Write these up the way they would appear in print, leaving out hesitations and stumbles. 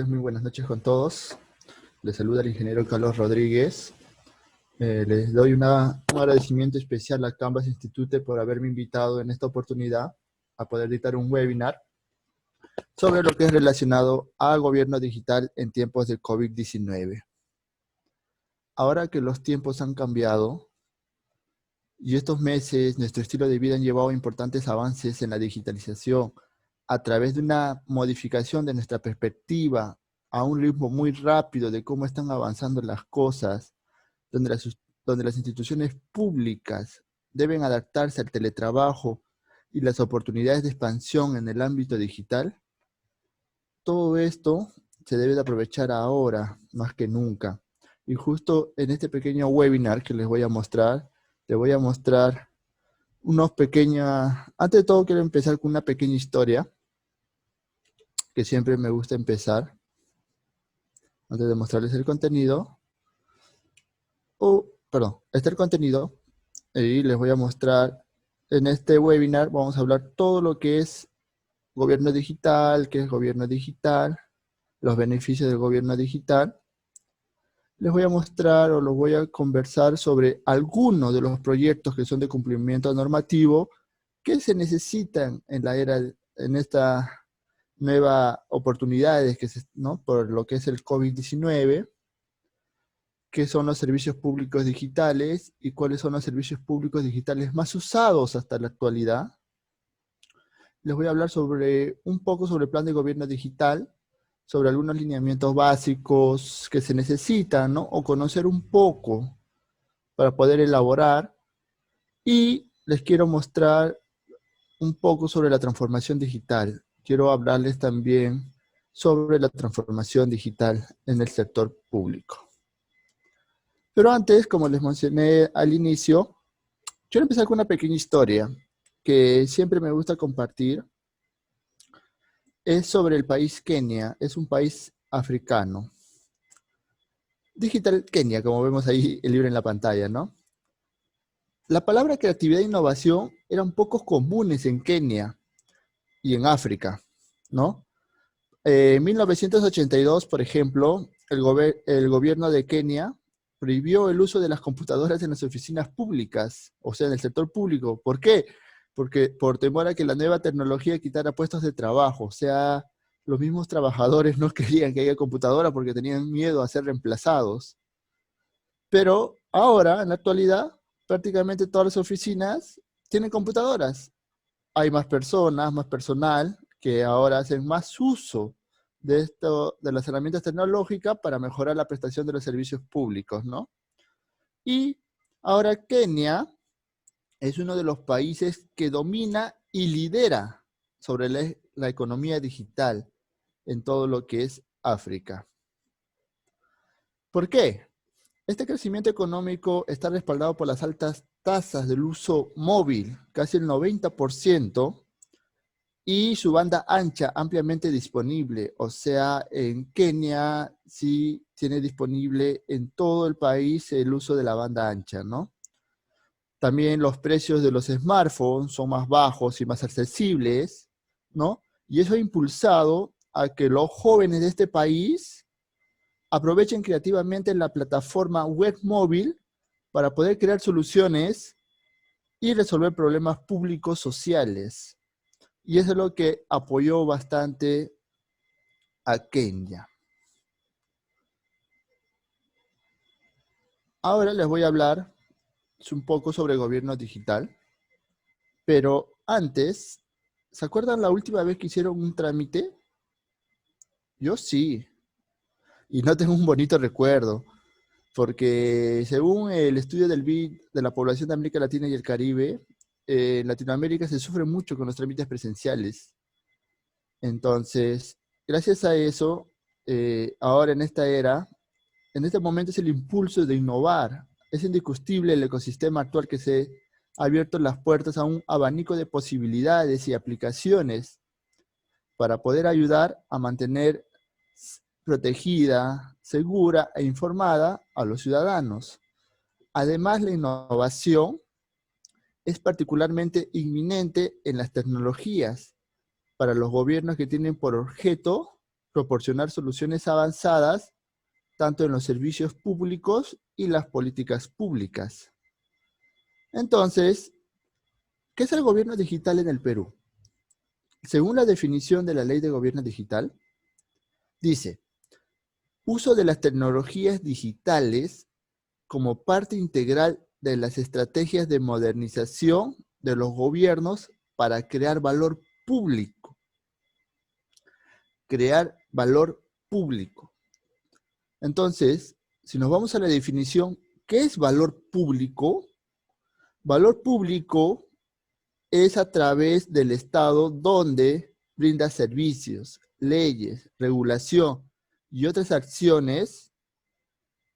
noches, muy buenas noches con todos. Les saluda el ingeniero Carlos Rodríguez. Les doy un agradecimiento especial a Canvas Institute por haberme invitado en esta oportunidad a poder dictar un webinar sobre lo que es relacionado al gobierno digital en tiempos de COVID-19. Ahora que los tiempos han cambiado y estos meses nuestro estilo de vida han llevado importantes avances en la digitalización a través de una modificación de nuestra perspectiva a un ritmo muy rápido de cómo están avanzando las cosas, donde las instituciones públicas deben adaptarse al teletrabajo y las oportunidades de expansión en el ámbito digital, todo esto se debe de aprovechar ahora más que nunca. Y justo en este pequeño webinar que les voy a mostrar unos pequeños... Antes de todo quiero empezar con una pequeña historia que siempre me gusta empezar antes de mostrarles el contenido. Este es el contenido y les voy a mostrar en este webinar. Vamos a hablar todo lo que es gobierno digital, qué es gobierno digital, los beneficios del gobierno digital. Les voy a mostrar o los voy a conversar sobre algunos de los proyectos que son de cumplimiento normativo que se necesitan en la era, en esta nueva oportunidades ¿no? Por lo que es el COVID-19, qué son los servicios públicos digitales y cuáles son los servicios públicos digitales más usados hasta la actualidad. Les voy a hablar un poco sobre el plan de gobierno digital, sobre algunos lineamientos básicos que se necesitan, ¿no? O conocer un poco para poder elaborar. Y les quiero mostrar un poco sobre la transformación digital. Quiero hablarles también sobre la transformación digital en el sector público. Pero antes, como les mencioné al inicio, quiero empezar con una pequeña historia que siempre me gusta compartir. Es sobre el país Kenia, es un país africano. Digital Kenia, como vemos ahí el libro en la pantalla, ¿no? La palabra creatividad e innovación eran poco comunes en Kenia y en África, ¿no? En 1982, por ejemplo, el gobierno de Kenia prohibió el uso de las computadoras en las oficinas públicas, o sea, en el sector público. ¿Por qué? Porque por temor a que la nueva tecnología quitara puestos de trabajo. O sea, los mismos trabajadores no querían que haya computadora porque tenían miedo a ser reemplazados. Pero ahora, en la actualidad, prácticamente todas las oficinas tienen computadoras. Hay más personas, más personal, que ahora hacen más uso de las herramientas tecnológicas para mejorar la prestación de los servicios públicos, ¿no? Y ahora Kenia es uno de los países que domina y lidera sobre la economía digital en todo lo que es África. ¿Por qué? Este crecimiento económico está respaldado por las altas tasas del uso móvil, casi el 90%, y su banda ancha ampliamente disponible. O sea, en Kenia sí tiene disponible en todo el país el uso de la banda ancha, ¿no? También los precios de los smartphones son más bajos y más accesibles, ¿no? Y eso ha impulsado a que los jóvenes de este país aprovechen creativamente la plataforma web móvil para poder crear soluciones y resolver problemas públicos sociales. Y eso es lo que apoyó bastante a Kenia. Ahora les voy a hablar un poco sobre gobierno digital, pero antes, ¿se acuerdan la última vez que hicieron un trámite? Yo sí, y no tengo un bonito recuerdo, porque según el estudio del BID de la población de América Latina y el Caribe, en Latinoamérica se sufre mucho con los trámites presenciales. Entonces, gracias a eso, ahora en esta era, en este momento es el impulso de innovar. Es indiscutible el ecosistema actual que se ha abierto las puertas a un abanico de posibilidades y aplicaciones para poder ayudar a mantener protegida, segura e informada a los ciudadanos. Además, la innovación es particularmente inminente en las tecnologías para los gobiernos que tienen por objeto proporcionar soluciones avanzadas tanto en los servicios públicos y las políticas públicas. Entonces, ¿qué es el gobierno digital en el Perú? Según la definición de la Ley de Gobierno Digital, dice, uso de las tecnologías digitales como parte integral de las estrategias de modernización de los gobiernos para crear valor público. Crear valor público. Entonces, si nos vamos a la definición, ¿qué es valor público? Valor público es a través del Estado donde brinda servicios, leyes, regulación y otras acciones,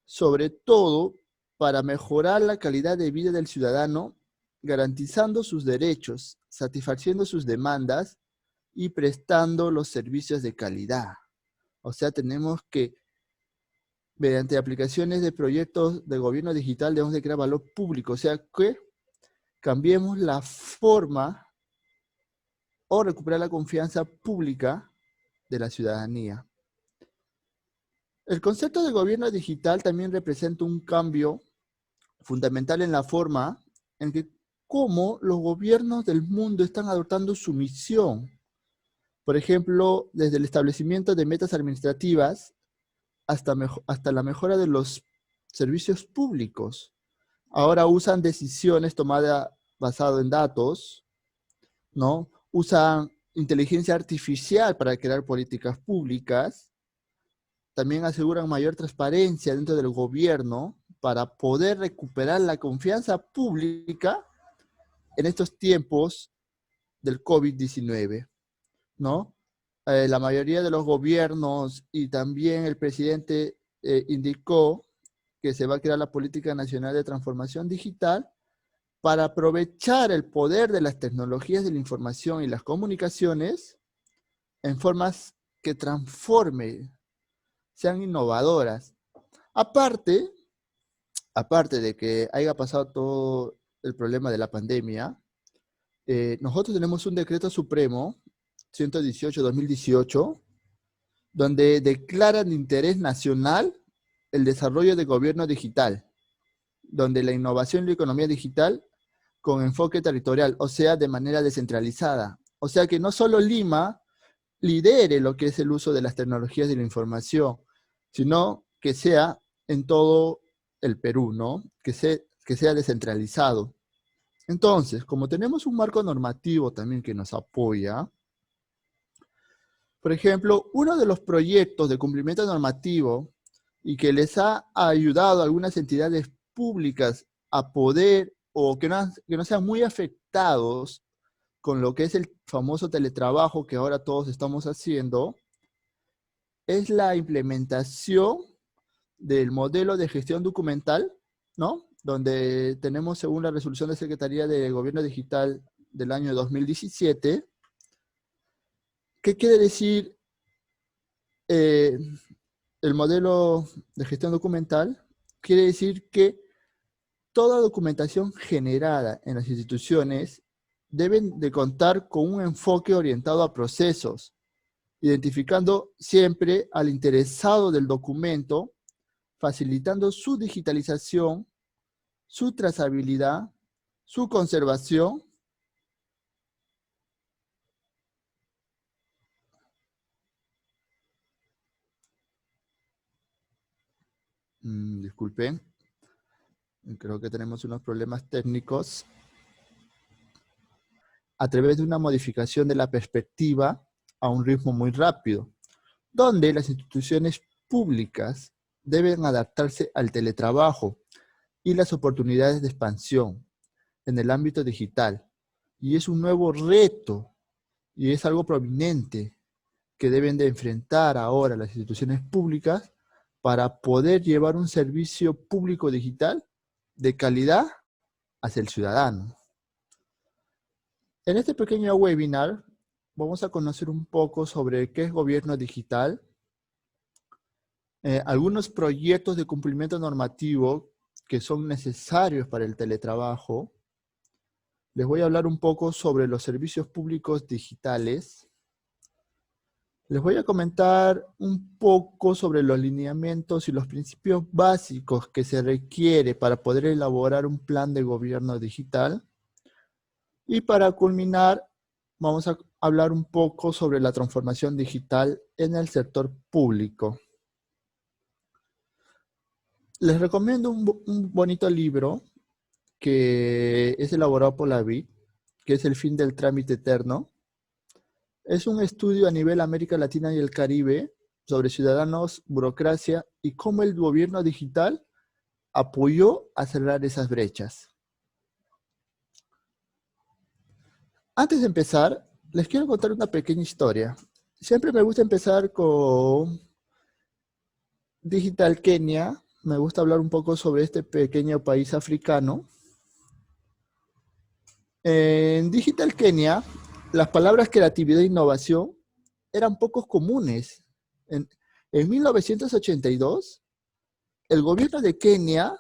sobre todo para mejorar la calidad de vida del ciudadano, garantizando sus derechos, satisfaciendo sus demandas y prestando los servicios de calidad. O sea, tenemos que, mediante aplicaciones de proyectos de gobierno digital, debemos de crear valor público. O sea, que cambiemos la forma o recuperar la confianza pública de la ciudadanía. El concepto de gobierno digital también representa un cambio fundamental en la forma en que cómo los gobiernos del mundo están adoptando su misión. Por ejemplo, desde el establecimiento de metas administrativas hasta la mejora de los servicios públicos. Ahora usan decisiones tomadas basadas en datos, ¿no? Usan inteligencia artificial para crear políticas públicas. También aseguran mayor transparencia dentro del gobierno para poder recuperar la confianza pública en estos tiempos del COVID-19, ¿no? La mayoría de los gobiernos y también el presidente indicó que se va a crear la Política Nacional de Transformación Digital para aprovechar el poder de las tecnologías de la información y las comunicaciones en formas que transformen, sean innovadoras. Aparte de que haya pasado todo el problema de la pandemia, nosotros tenemos un decreto supremo 118-2018 donde declaran de interés nacional el desarrollo de gobierno digital, donde la innovación y la economía digital con enfoque territorial, o sea, de manera descentralizada. O sea, que no solo Lima lidere lo que es el uso de las tecnologías de la información, sino que sea en todo el Perú, ¿no? Que sea descentralizado. Entonces, como tenemos un marco normativo también que nos apoya, por ejemplo, uno de los proyectos de cumplimiento normativo y que les ha ayudado a algunas entidades públicas a poder, o que no sean muy afectados con lo que es el famoso teletrabajo que ahora todos estamos haciendo, es la implementación del modelo de gestión documental, ¿no? Donde tenemos, según la resolución de Secretaría de Gobierno Digital del año 2017, ¿qué quiere decir el modelo de gestión documental? Quiere decir que toda documentación generada en las instituciones deben de contar con un enfoque orientado a procesos, identificando siempre al interesado del documento, facilitando su digitalización, su trazabilidad, su conservación. Disculpen, creo que tenemos unos problemas técnicos. A través de una modificación de la perspectiva a un ritmo muy rápido, donde las instituciones públicas deben adaptarse al teletrabajo y las oportunidades de expansión en el ámbito digital. Y es un nuevo reto y es algo prominente que deben de enfrentar ahora las instituciones públicas para poder llevar un servicio público digital de calidad hacia el ciudadano. En este pequeño webinar vamos a conocer un poco sobre qué es gobierno digital, algunos proyectos de cumplimiento normativo que son necesarios para el teletrabajo. Les voy a hablar un poco sobre los servicios públicos digitales. Les voy a comentar un poco sobre los lineamientos y los principios básicos que se requiere para poder elaborar un plan de gobierno digital. Y para culminar, vamos a hablar un poco sobre la transformación digital en el sector público. Les recomiendo un bonito libro que es elaborado por la BID, que es El fin del trámite eterno. Es un estudio a nivel América Latina y el Caribe sobre ciudadanos, burocracia y cómo el gobierno digital apoyó a cerrar esas brechas. Antes de empezar, les quiero contar una pequeña historia. Siempre me gusta empezar con Digital Kenia. Me gusta hablar un poco sobre este pequeño país africano. En Digital Kenia, las palabras creatividad e innovación eran pocos comunes. En 1982, el gobierno de Kenia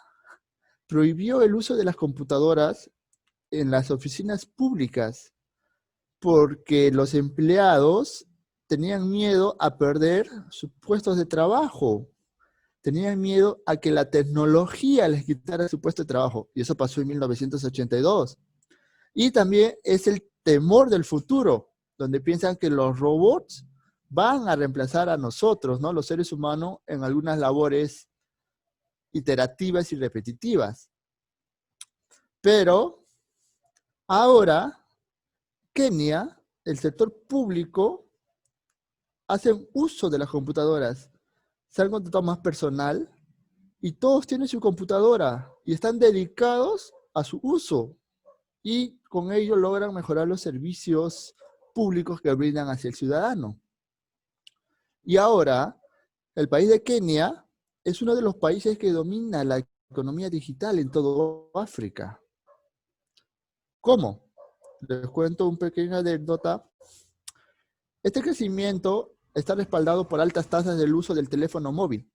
prohibió el uso de las computadoras en las oficinas públicas porque los empleados tenían miedo a perder sus puestos de trabajo. Tenían miedo a que la tecnología les quitara su puesto de trabajo. Y eso pasó en 1982. Y también es el temor del futuro, donde piensan que los robots van a reemplazar a nosotros, ¿no? Los seres humanos, en algunas labores iterativas y repetitivas. Pero ahora, Kenia, el sector público, hace uso de las computadoras. Se han contratado más personal y todos tienen su computadora y están dedicados a su uso. Y con ello logran mejorar los servicios públicos que brindan hacia el ciudadano. Y ahora, el país de Kenia es uno de los países que domina la economía digital en toda África. ¿Cómo? Les cuento una pequeña anécdota. Este crecimiento está respaldado por altas tasas del uso del teléfono móvil,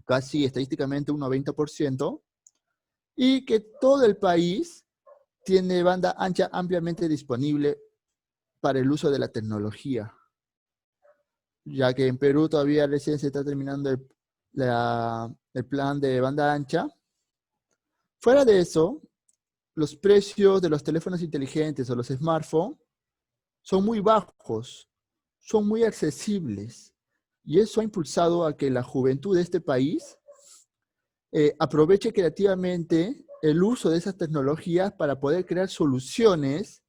casi estadísticamente un 90%, y que todo el país tiene banda ancha ampliamente disponible para el uso de la tecnología, ya que en Perú todavía recién se está terminando el plan de banda ancha. Fuera de eso, los precios de los teléfonos inteligentes o los smartphones son muy bajos, son muy accesibles, y eso ha impulsado a que la juventud de este país aproveche creativamente el uso de esas tecnologías para poder crear soluciones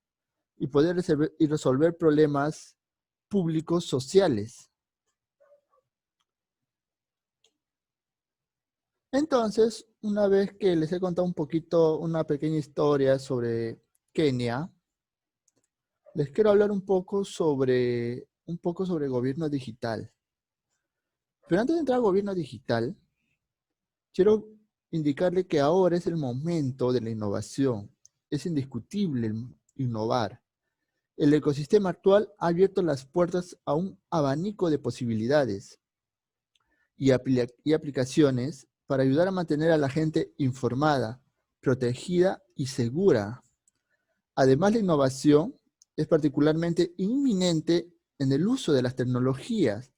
y poder resolver problemas públicos sociales. Entonces, una vez que les he contado un poquito, una pequeña historia sobre Kenia, les quiero hablar un poco sobre gobierno digital. Pero antes de entrar al gobierno digital, quiero indicarle que ahora es el momento de la innovación. Es indiscutible innovar. El ecosistema actual ha abierto las puertas a un abanico de posibilidades y aplicaciones para ayudar a mantener a la gente informada, protegida y segura. Además, la innovación es particularmente inminente en el uso de las tecnologías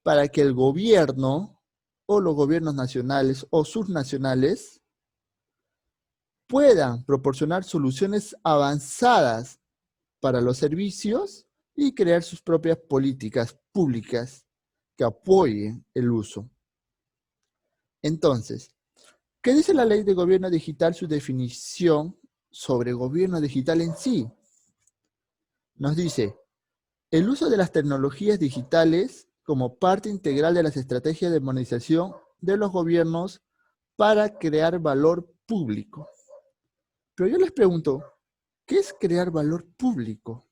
para que el gobierno o los gobiernos nacionales o subnacionales puedan proporcionar soluciones avanzadas para los servicios y crear sus propias políticas públicas que apoyen el uso. Entonces, ¿qué dice la ley de gobierno digital? Su definición sobre gobierno digital en sí. Nos dice, el uso de las tecnologías digitales como parte integral de las estrategias de modernización de los gobiernos para crear valor público. Pero yo les pregunto, ¿qué es crear valor público?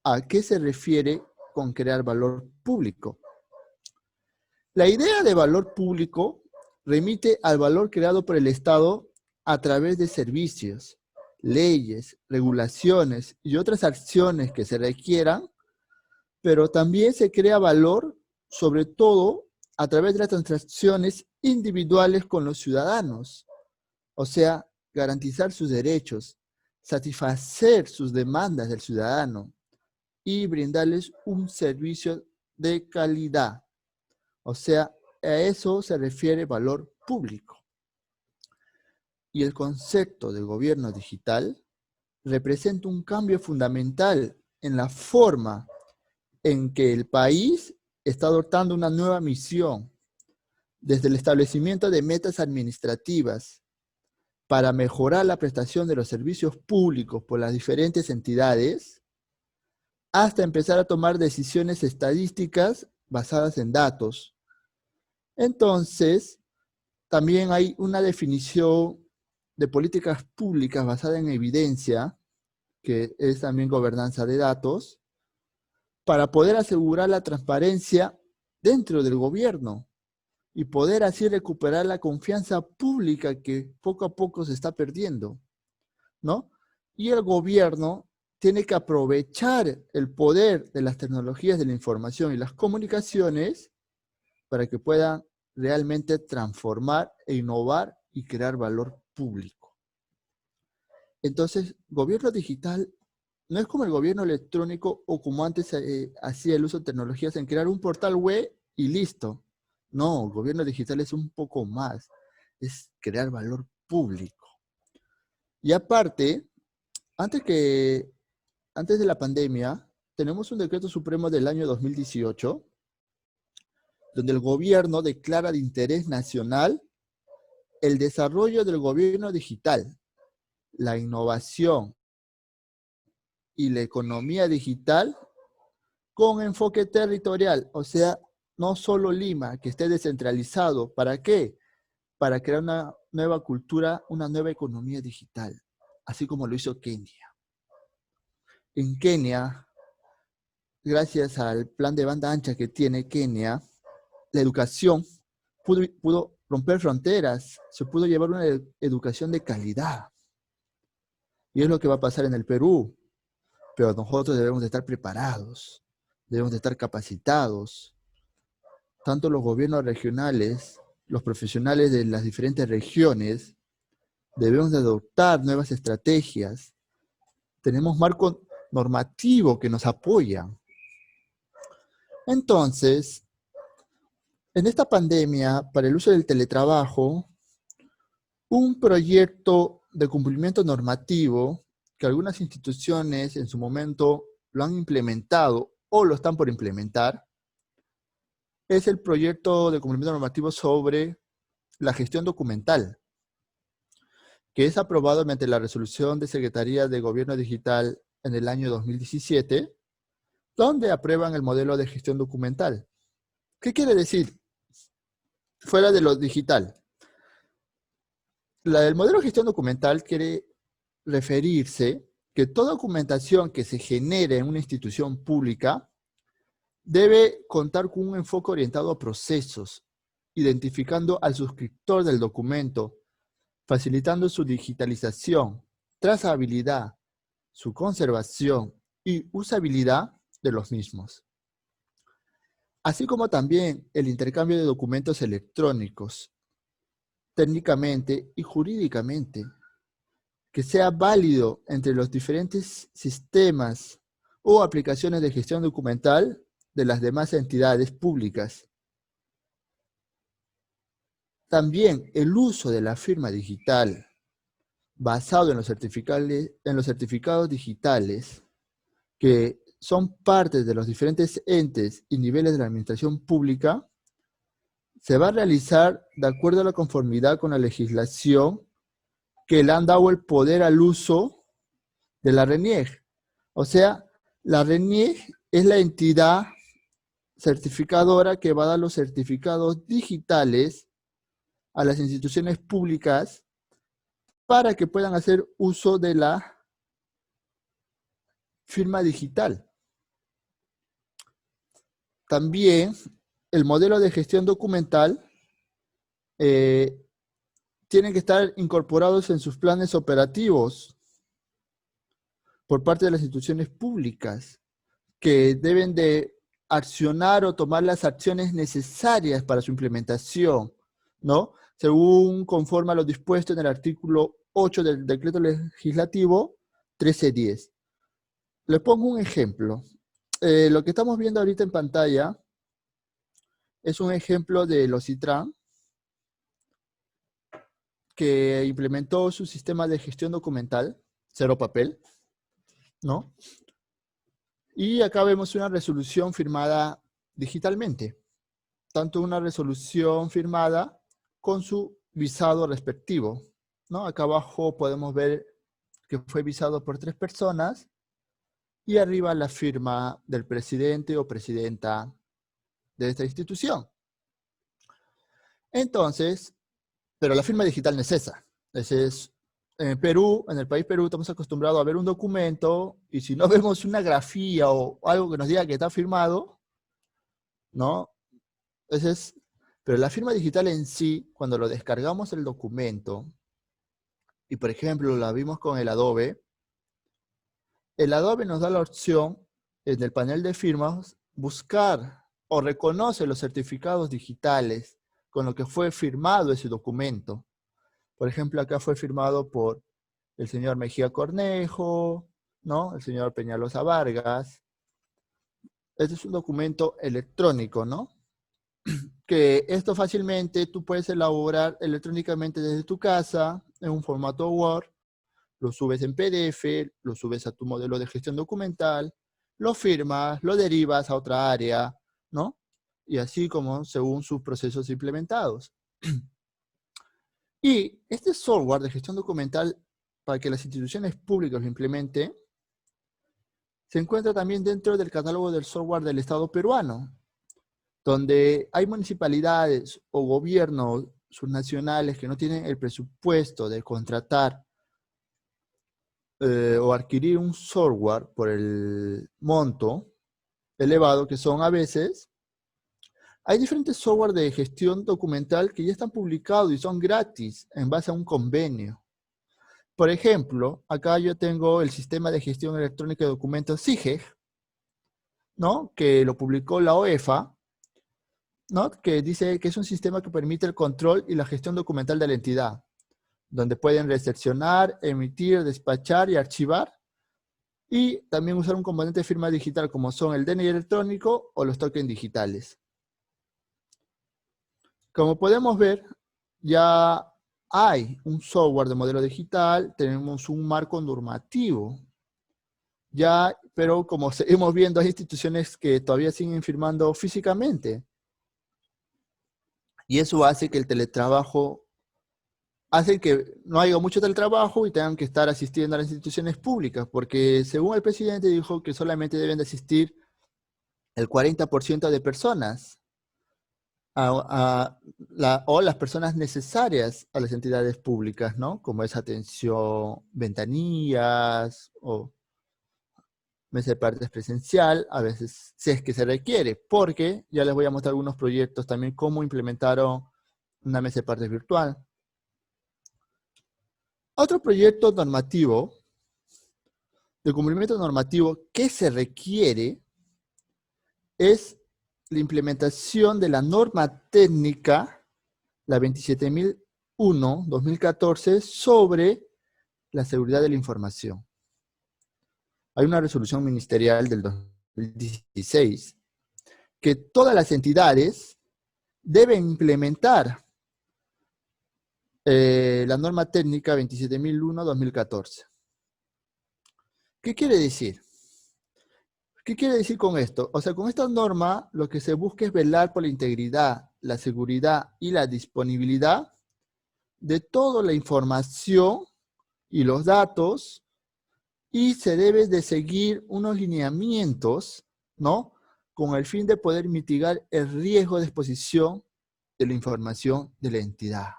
¿A qué se refiere con crear valor público? La idea de valor público remite al valor creado por el Estado a través de servicios, leyes, regulaciones y otras acciones que se requieran, pero también se crea valor, sobre todo, a través de las transacciones individuales con los ciudadanos, o sea, garantizar sus derechos, satisfacer sus demandas del ciudadano y brindarles un servicio de calidad. O sea, a eso se refiere valor público. Y el concepto de gobierno digital representa un cambio fundamental en la forma en que el país está adoptando una nueva misión, desde el establecimiento de metas administrativas para mejorar la prestación de los servicios públicos por las diferentes entidades, hasta empezar a tomar decisiones estadísticas basadas en datos. Entonces, también hay una definición de políticas públicas basada en evidencia, que es también gobernanza de datos, para poder asegurar la transparencia dentro del gobierno y poder así recuperar la confianza pública que poco a poco se está perdiendo, ¿no? Y el gobierno tiene que aprovechar el poder de las tecnologías de la información y las comunicaciones para que puedan realmente transformar e innovar y crear valor público. Entonces, gobierno digital no es como el gobierno electrónico o como antes hacía el uso de tecnologías en crear un portal web y listo. No, gobierno digital es un poco más, es crear valor público. Y aparte, antes de la pandemia, tenemos un decreto supremo del año 2018, donde el gobierno declara de interés nacional el desarrollo del gobierno digital, la innovación y la economía digital con enfoque territorial, o sea, no solo Lima, que esté descentralizado. ¿Para qué? Para crear una nueva cultura, una nueva economía digital, así como lo hizo Kenia. En Kenia, gracias al plan de banda ancha que tiene Kenia, la educación pudo romper fronteras, se pudo llevar una educación de calidad. Y es lo que va a pasar en el Perú. Pero nosotros debemos de estar preparados, debemos de estar capacitados. Tanto los gobiernos regionales, los profesionales de las diferentes regiones, debemos de adoptar nuevas estrategias. Tenemos marco normativo que nos apoya. Entonces, en esta pandemia, para el uso del teletrabajo, un proyecto de cumplimiento normativo que algunas instituciones en su momento lo han implementado o lo están por implementar, es el proyecto de cumplimiento normativo sobre la gestión documental, que es aprobado mediante la resolución de Secretaría de Gobierno Digital en el año 2017, donde aprueban el modelo de gestión documental. ¿Qué quiere decir? Fuera de lo digital. El modelo de gestión documental quiere referirse que toda documentación que se genere en una institución pública debe contar con un enfoque orientado a procesos, identificando al suscriptor del documento, facilitando su digitalización, trazabilidad, su conservación y usabilidad de los mismos. Así como también el intercambio de documentos electrónicos, técnicamente y jurídicamente, que sea válido entre los diferentes sistemas o aplicaciones de gestión documental de las demás entidades públicas. También el uso de la firma digital basado en los certificados digitales que son parte de los diferentes entes y niveles de la administración pública se va a realizar de acuerdo a la conformidad con la legislación que le han dado el poder al uso de la RENIEG. O sea, la RENIEG es la entidad certificadora que va a dar los certificados digitales a las instituciones públicas para que puedan hacer uso de la firma digital. También el modelo de gestión documental tienen que estar incorporados en sus planes operativos por parte de las instituciones públicas, que deben de accionar o tomar las acciones necesarias para su implementación, ¿no? Según conforme a lo dispuesto en el artículo 8 del decreto legislativo 1310. Les pongo un ejemplo. Lo que estamos viendo ahorita en pantalla es un ejemplo de los Citran, que implementó su sistema de gestión documental, cero papel, ¿no? Y acá vemos una resolución firmada digitalmente, tanto una resolución firmada con su visado respectivo, ¿no? Acá abajo podemos ver que fue visado por 3 personas y arriba la firma del presidente o presidenta de esta institución. Entonces, pero la firma digital no es esa. En Perú, en el país Perú, estamos acostumbrados a ver un documento y si no vemos una grafía o algo que nos diga que está firmado, ¿no? Pero la firma digital en sí, cuando lo descargamos el documento, y por ejemplo la vimos con el Adobe nos da la opción en el panel de firmas buscar o reconoce los certificados digitales con lo que fue firmado ese documento. Por ejemplo, acá fue firmado por el señor Mejía Cornejo, ¿no? El señor Peñalosa Vargas. Este es un documento electrónico, ¿no? Que esto fácilmente tú puedes elaborar electrónicamente desde tu casa, en un formato Word, lo subes en PDF, lo subes a tu modelo de gestión documental, lo firmas, lo derivas a otra área, ¿no? Y así como según sus procesos implementados. Y este software de gestión documental, para que las instituciones públicas lo implementen, se encuentra también dentro del catálogo del software del Estado peruano, donde hay municipalidades o gobiernos subnacionales que no tienen el presupuesto de contratar o adquirir un software por el monto elevado que son a veces. Hay diferentes software de gestión documental que ya están publicados y son gratis en base a un convenio. Por ejemplo, acá yo tengo el sistema de gestión electrónica de documentos SIGEG, ¿no? Que lo publicó la OEFA, ¿no? Que dice que es un sistema que permite el control y la gestión documental de la entidad, donde pueden recepcionar, emitir, despachar y archivar, y también usar un componente de firma digital como son el DNI electrónico o los tokens digitales. Como podemos ver, ya hay un software de modelo digital, tenemos un marco normativo. Ya, pero como seguimos viendo, hay instituciones que todavía siguen firmando físicamente. Y eso hace que el teletrabajo, hace que no haya mucho teletrabajo y tengan que estar asistiendo a las instituciones públicas, porque según el presidente dijo que solamente deben de asistir el 40% de personas o las personas necesarias a las entidades públicas, ¿no? Como es atención, ventanillas o mesa de partes presencial, a veces si es que se requiere, porque ya les voy a mostrar algunos proyectos también cómo implementaron una mesa de partes virtual. Otro proyecto normativo, de cumplimiento normativo que se requiere es la implementación de la norma técnica, la 27001-2014, sobre la seguridad de la información. Hay una resolución ministerial del 2016 que todas las entidades deben implementar la norma técnica 27001-2014. ¿Qué quiere decir? ¿Qué quiere decir con esto? O sea, con esta norma lo que se busca es velar por la integridad, la seguridad y la disponibilidad de toda la información y los datos, y se debe de seguir unos lineamientos, ¿no? Con el fin de poder mitigar el riesgo de exposición de la información de la entidad,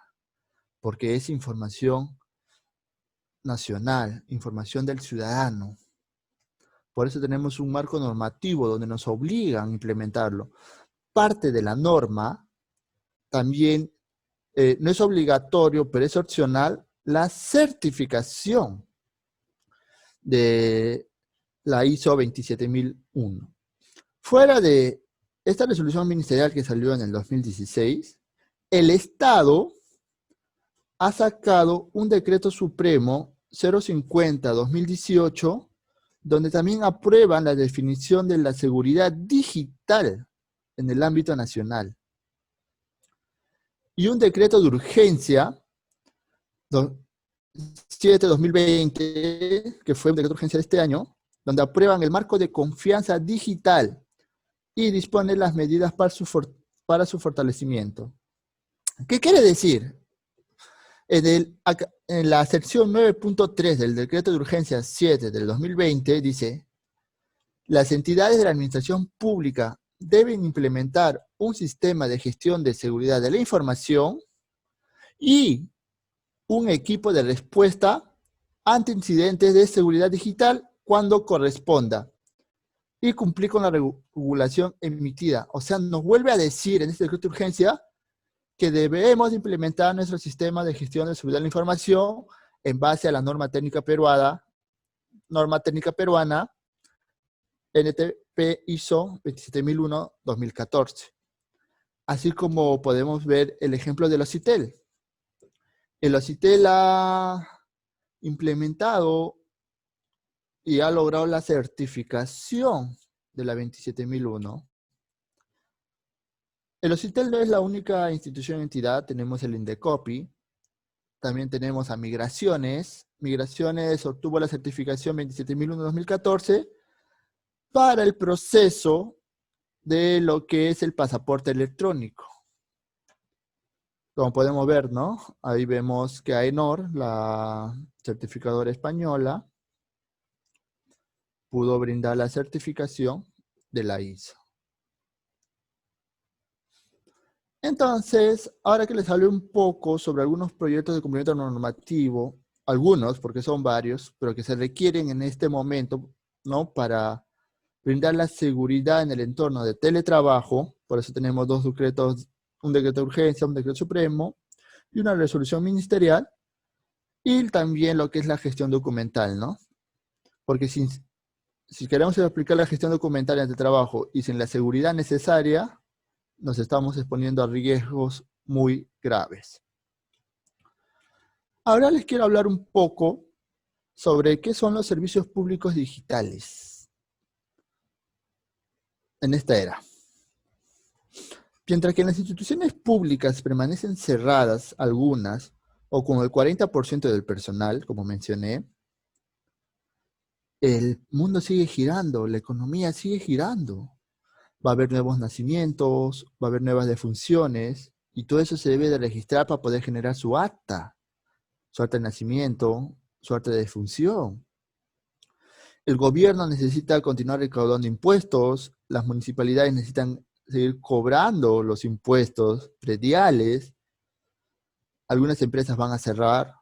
porque es información nacional, información del ciudadano. Por eso tenemos un marco normativo donde nos obligan a implementarlo. Parte de la norma también no es obligatorio, pero es opcional, la certificación de la ISO 27001. Fuera de esta resolución ministerial que salió en el 2016, el Estado ha sacado un decreto supremo 050-2018, donde también aprueban la definición de la seguridad digital en el ámbito nacional. y un decreto de urgencia 7-2020, que fue un decreto de urgencia de este año, donde aprueban el marco de confianza digital y disponen las medidas para su fortalecimiento. ¿Qué quiere decir? En la sección 9.3 del decreto de urgencia 7 del 2020 dice: las entidades de la administración pública deben implementar un sistema de gestión de seguridad de la información y un equipo de respuesta ante incidentes de seguridad digital cuando corresponda y cumplir con la regulación emitida. O sea, nos vuelve a decir en este decreto de urgencia que debemos implementar nuestro sistema de gestión de seguridad de la información en base a la norma técnica peruana NTP ISO 27001-2014. Así como podemos ver el ejemplo de OCITEL. El OCITEL ha implementado y ha logrado la certificación de la 27001. El OCITEL no es la única institución o entidad, tenemos el INDECOPI, también tenemos a Migraciones. Migraciones obtuvo la certificación 27001-2014 para el proceso de lo que es el pasaporte electrónico. Como podemos ver, ¿no? Ahí vemos que AENOR, la certificadora española, pudo brindar la certificación de la ISO. Entonces, ahora que les hablé un poco sobre algunos proyectos de cumplimiento normativo, algunos, porque son varios, pero que se requieren en este momento, ¿no? Para brindar la seguridad en el entorno de teletrabajo. Por eso tenemos dos decretos, un decreto de urgencia, un decreto supremo y una resolución ministerial, y también lo que es la gestión documental, ¿no? Porque si queremos aplicar la gestión documental en el trabajo y sin la seguridad necesaria, nos estamos exponiendo a riesgos muy graves. Ahora les quiero hablar un poco sobre qué son los servicios públicos digitales en esta era. Mientras que las instituciones públicas permanecen cerradas, algunas, o con el 40% del personal, como mencioné, el mundo sigue girando, la economía sigue girando. Va a haber nuevos nacimientos, va a haber nuevas defunciones, y todo eso se debe de registrar para poder generar su acta de nacimiento, su acta de defunción. El gobierno necesita continuar recaudando impuestos, las municipalidades necesitan seguir cobrando los impuestos prediales, algunas empresas van a cerrar,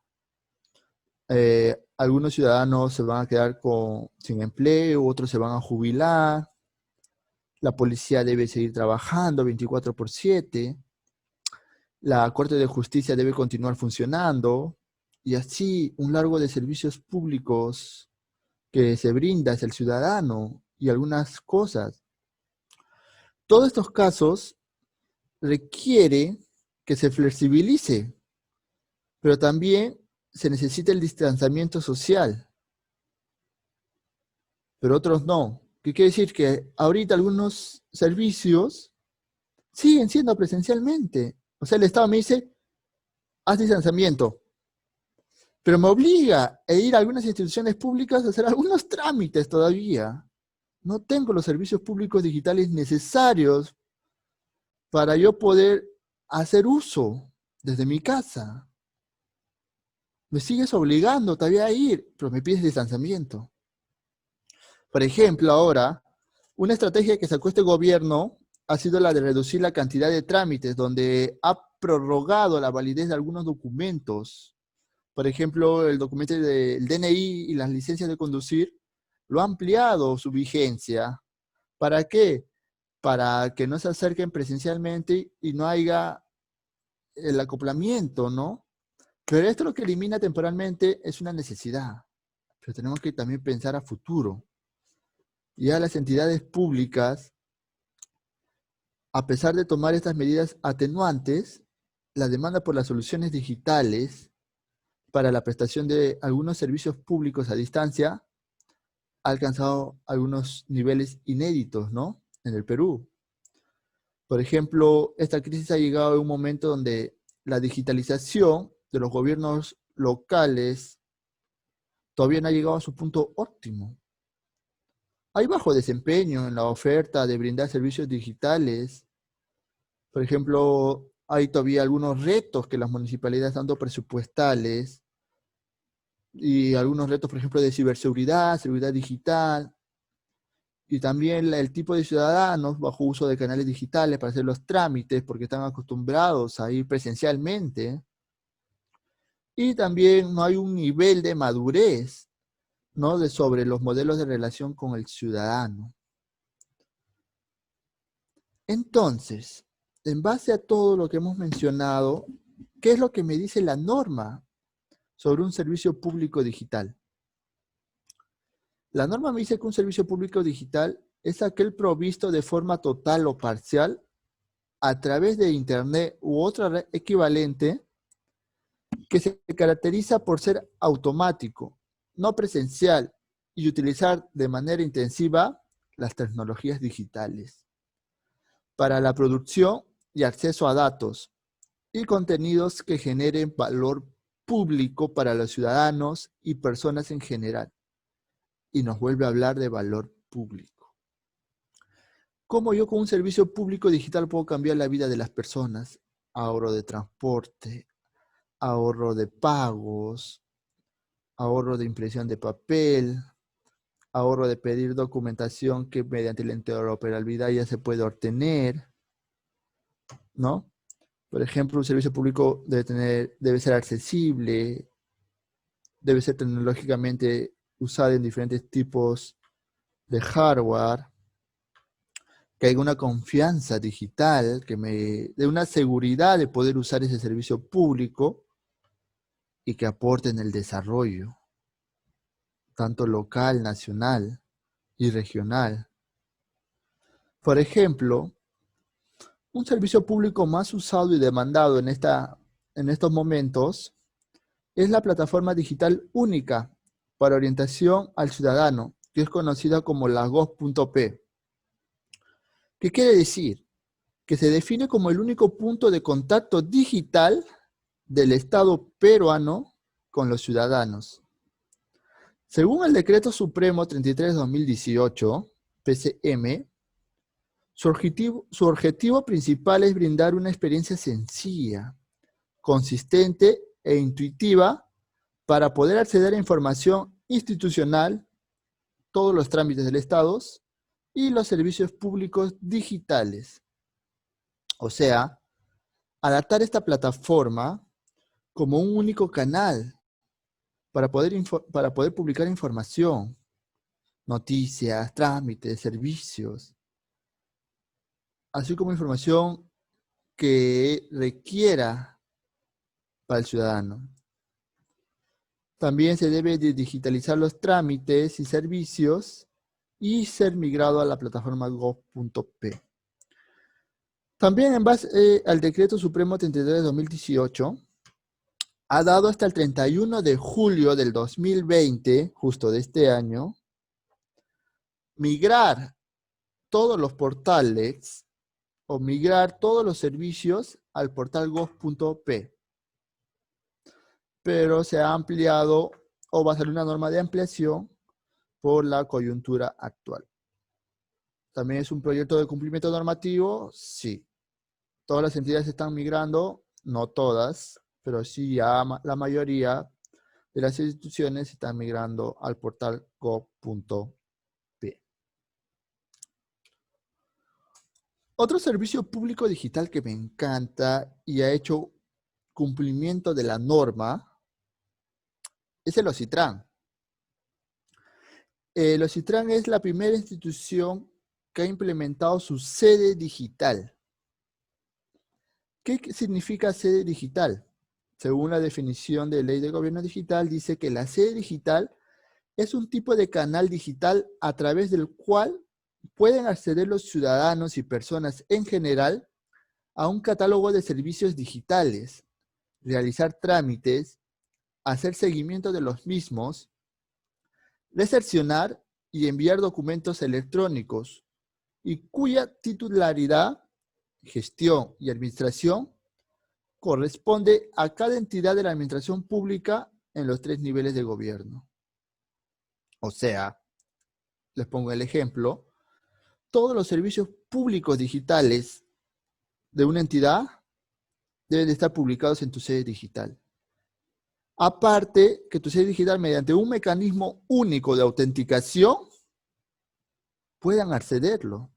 algunos ciudadanos se van a quedar sin empleo, otros se van a jubilar, la policía debe seguir trabajando 24/7, la Corte de Justicia debe continuar funcionando, y así un largo de servicios públicos que se brinda hacia el ciudadano y algunas cosas. Todos estos casos requiere que se flexibilice, pero también se necesita el distanciamiento social, pero otros no. ¿Qué quiere decir? Que ahorita algunos servicios siguen siendo presencialmente. O sea, el Estado me dice, haz distanciamiento, pero me obliga a ir a algunas instituciones públicas a hacer algunos trámites todavía. No tengo los servicios públicos digitales necesarios para yo poder hacer uso desde mi casa. Me sigues obligando todavía a ir, pero me pides distanciamiento. Por ejemplo, ahora, una estrategia que sacó este gobierno ha sido la de reducir la cantidad de trámites, donde ha prorrogado la validez de algunos documentos. Por ejemplo, el documento del DNI y las licencias de conducir, lo ha ampliado su vigencia. ¿Para qué? Para que no se acerquen presencialmente y no haya el acoplamiento, ¿no? Pero esto lo que elimina temporalmente es una necesidad. Pero tenemos que también pensar a futuro. Ya las entidades públicas, a pesar de tomar estas medidas atenuantes, la demanda por las soluciones digitales para la prestación de algunos servicios públicos a distancia ha alcanzado algunos niveles inéditos, ¿no? En el Perú. Por ejemplo, esta crisis ha llegado a un momento donde la digitalización de los gobiernos locales todavía no ha llegado a su punto óptimo. Hay bajo desempeño en la oferta de brindar servicios digitales. Por ejemplo, hay todavía algunos retos que las municipalidades, tanto presupuestales, y algunos retos, por ejemplo, de ciberseguridad, seguridad digital, y también el tipo de ciudadanos bajo uso de canales digitales para hacer los trámites, porque están acostumbrados a ir presencialmente. Y también no hay un nivel de madurez, ¿no?, sobre los modelos de relación con el ciudadano. Entonces, en base a todo lo que hemos mencionado, ¿qué es lo que me dice la norma sobre un servicio público digital? La norma me dice que un servicio público digital es aquel provisto de forma total o parcial a través de Internet u otra red equivalente que se caracteriza por ser automático, no presencial y utilizar de manera intensiva las tecnologías digitales para la producción y acceso a datos y contenidos que generen valor público para los ciudadanos y personas en general. Y nos vuelve a hablar de valor público. ¿Cómo yo con un servicio público digital puedo cambiar la vida de las personas? Ahorro de transporte, ahorro de pagos, ahorro de impresión de papel, ahorro de pedir documentación que mediante la interoperabilidad ya se puede obtener, ¿no? Por ejemplo, un servicio público debe ser accesible, debe ser tecnológicamente usado en diferentes tipos de hardware, que haya una confianza digital, que me dé una seguridad de poder usar ese servicio público y que aporte en el desarrollo, tanto local, nacional y regional. Por ejemplo, un servicio público más usado y demandado en estos momentos es la plataforma digital única para orientación al ciudadano, que es conocida como la gov.p. ¿Qué quiere decir? Que se define como el único punto de contacto digital del Estado peruano con los ciudadanos. Según el Decreto Supremo 33/2018, PCM, su objetivo principal es brindar una experiencia sencilla, consistente e intuitiva para poder acceder a información institucional, todos los trámites del Estado y los servicios públicos digitales. O sea, adaptar esta plataforma como un único canal para poder publicar información, noticias, trámites, servicios, así como información que requiera para el ciudadano. También se debe de digitalizar los trámites y servicios y ser migrado a la plataforma gov.p. También en base al Decreto Supremo 33/2018, ha dado hasta el 31 de julio del 2020, justo de este año, migrar todos los portales o migrar todos los servicios al portal gov.p. Pero se ha ampliado o va a salir una norma de ampliación por la coyuntura actual. ¿También es un proyecto de cumplimiento normativo? Sí. ¿Todas las entidades están migrando? No todas, pero sí ya la mayoría de las instituciones están migrando al portal gov.p. Otro servicio público digital que me encanta y ha hecho cumplimiento de la norma es el OCITRAN. El OCITRAN es la primera institución que ha implementado su sede digital. ¿Qué significa sede digital? Según la definición de Ley de Gobierno Digital, dice que la sede digital es un tipo de canal digital a través del cual pueden acceder los ciudadanos y personas en general a un catálogo de servicios digitales, realizar trámites, hacer seguimiento de los mismos, recepcionar y enviar documentos electrónicos y cuya titularidad, gestión y administración corresponde a cada entidad de la administración pública en los 3 niveles de gobierno. O sea, les pongo el ejemplo, todos los servicios públicos digitales de una entidad deben de estar publicados en tu sede digital. Aparte, que tu sede digital, mediante un mecanismo único de autenticación, puedan accederlo.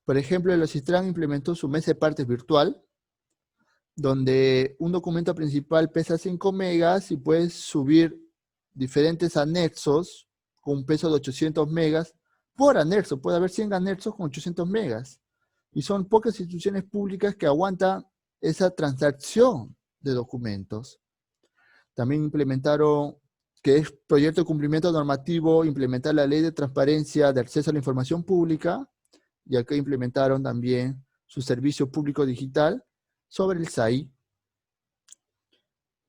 Por ejemplo, el OSITRAN implementó su mesa de partes virtual, donde un documento principal pesa 5 megas y puedes subir diferentes anexos con un peso de 800 megas por anexo. Puede haber 100 anexos con 800 megas. Y son pocas instituciones públicas que aguantan esa transacción de documentos. También implementaron, que es proyecto de cumplimiento normativo, implementar la ley de transparencia de acceso a la información pública, y acá implementaron también su servicio público digital sobre el SAI.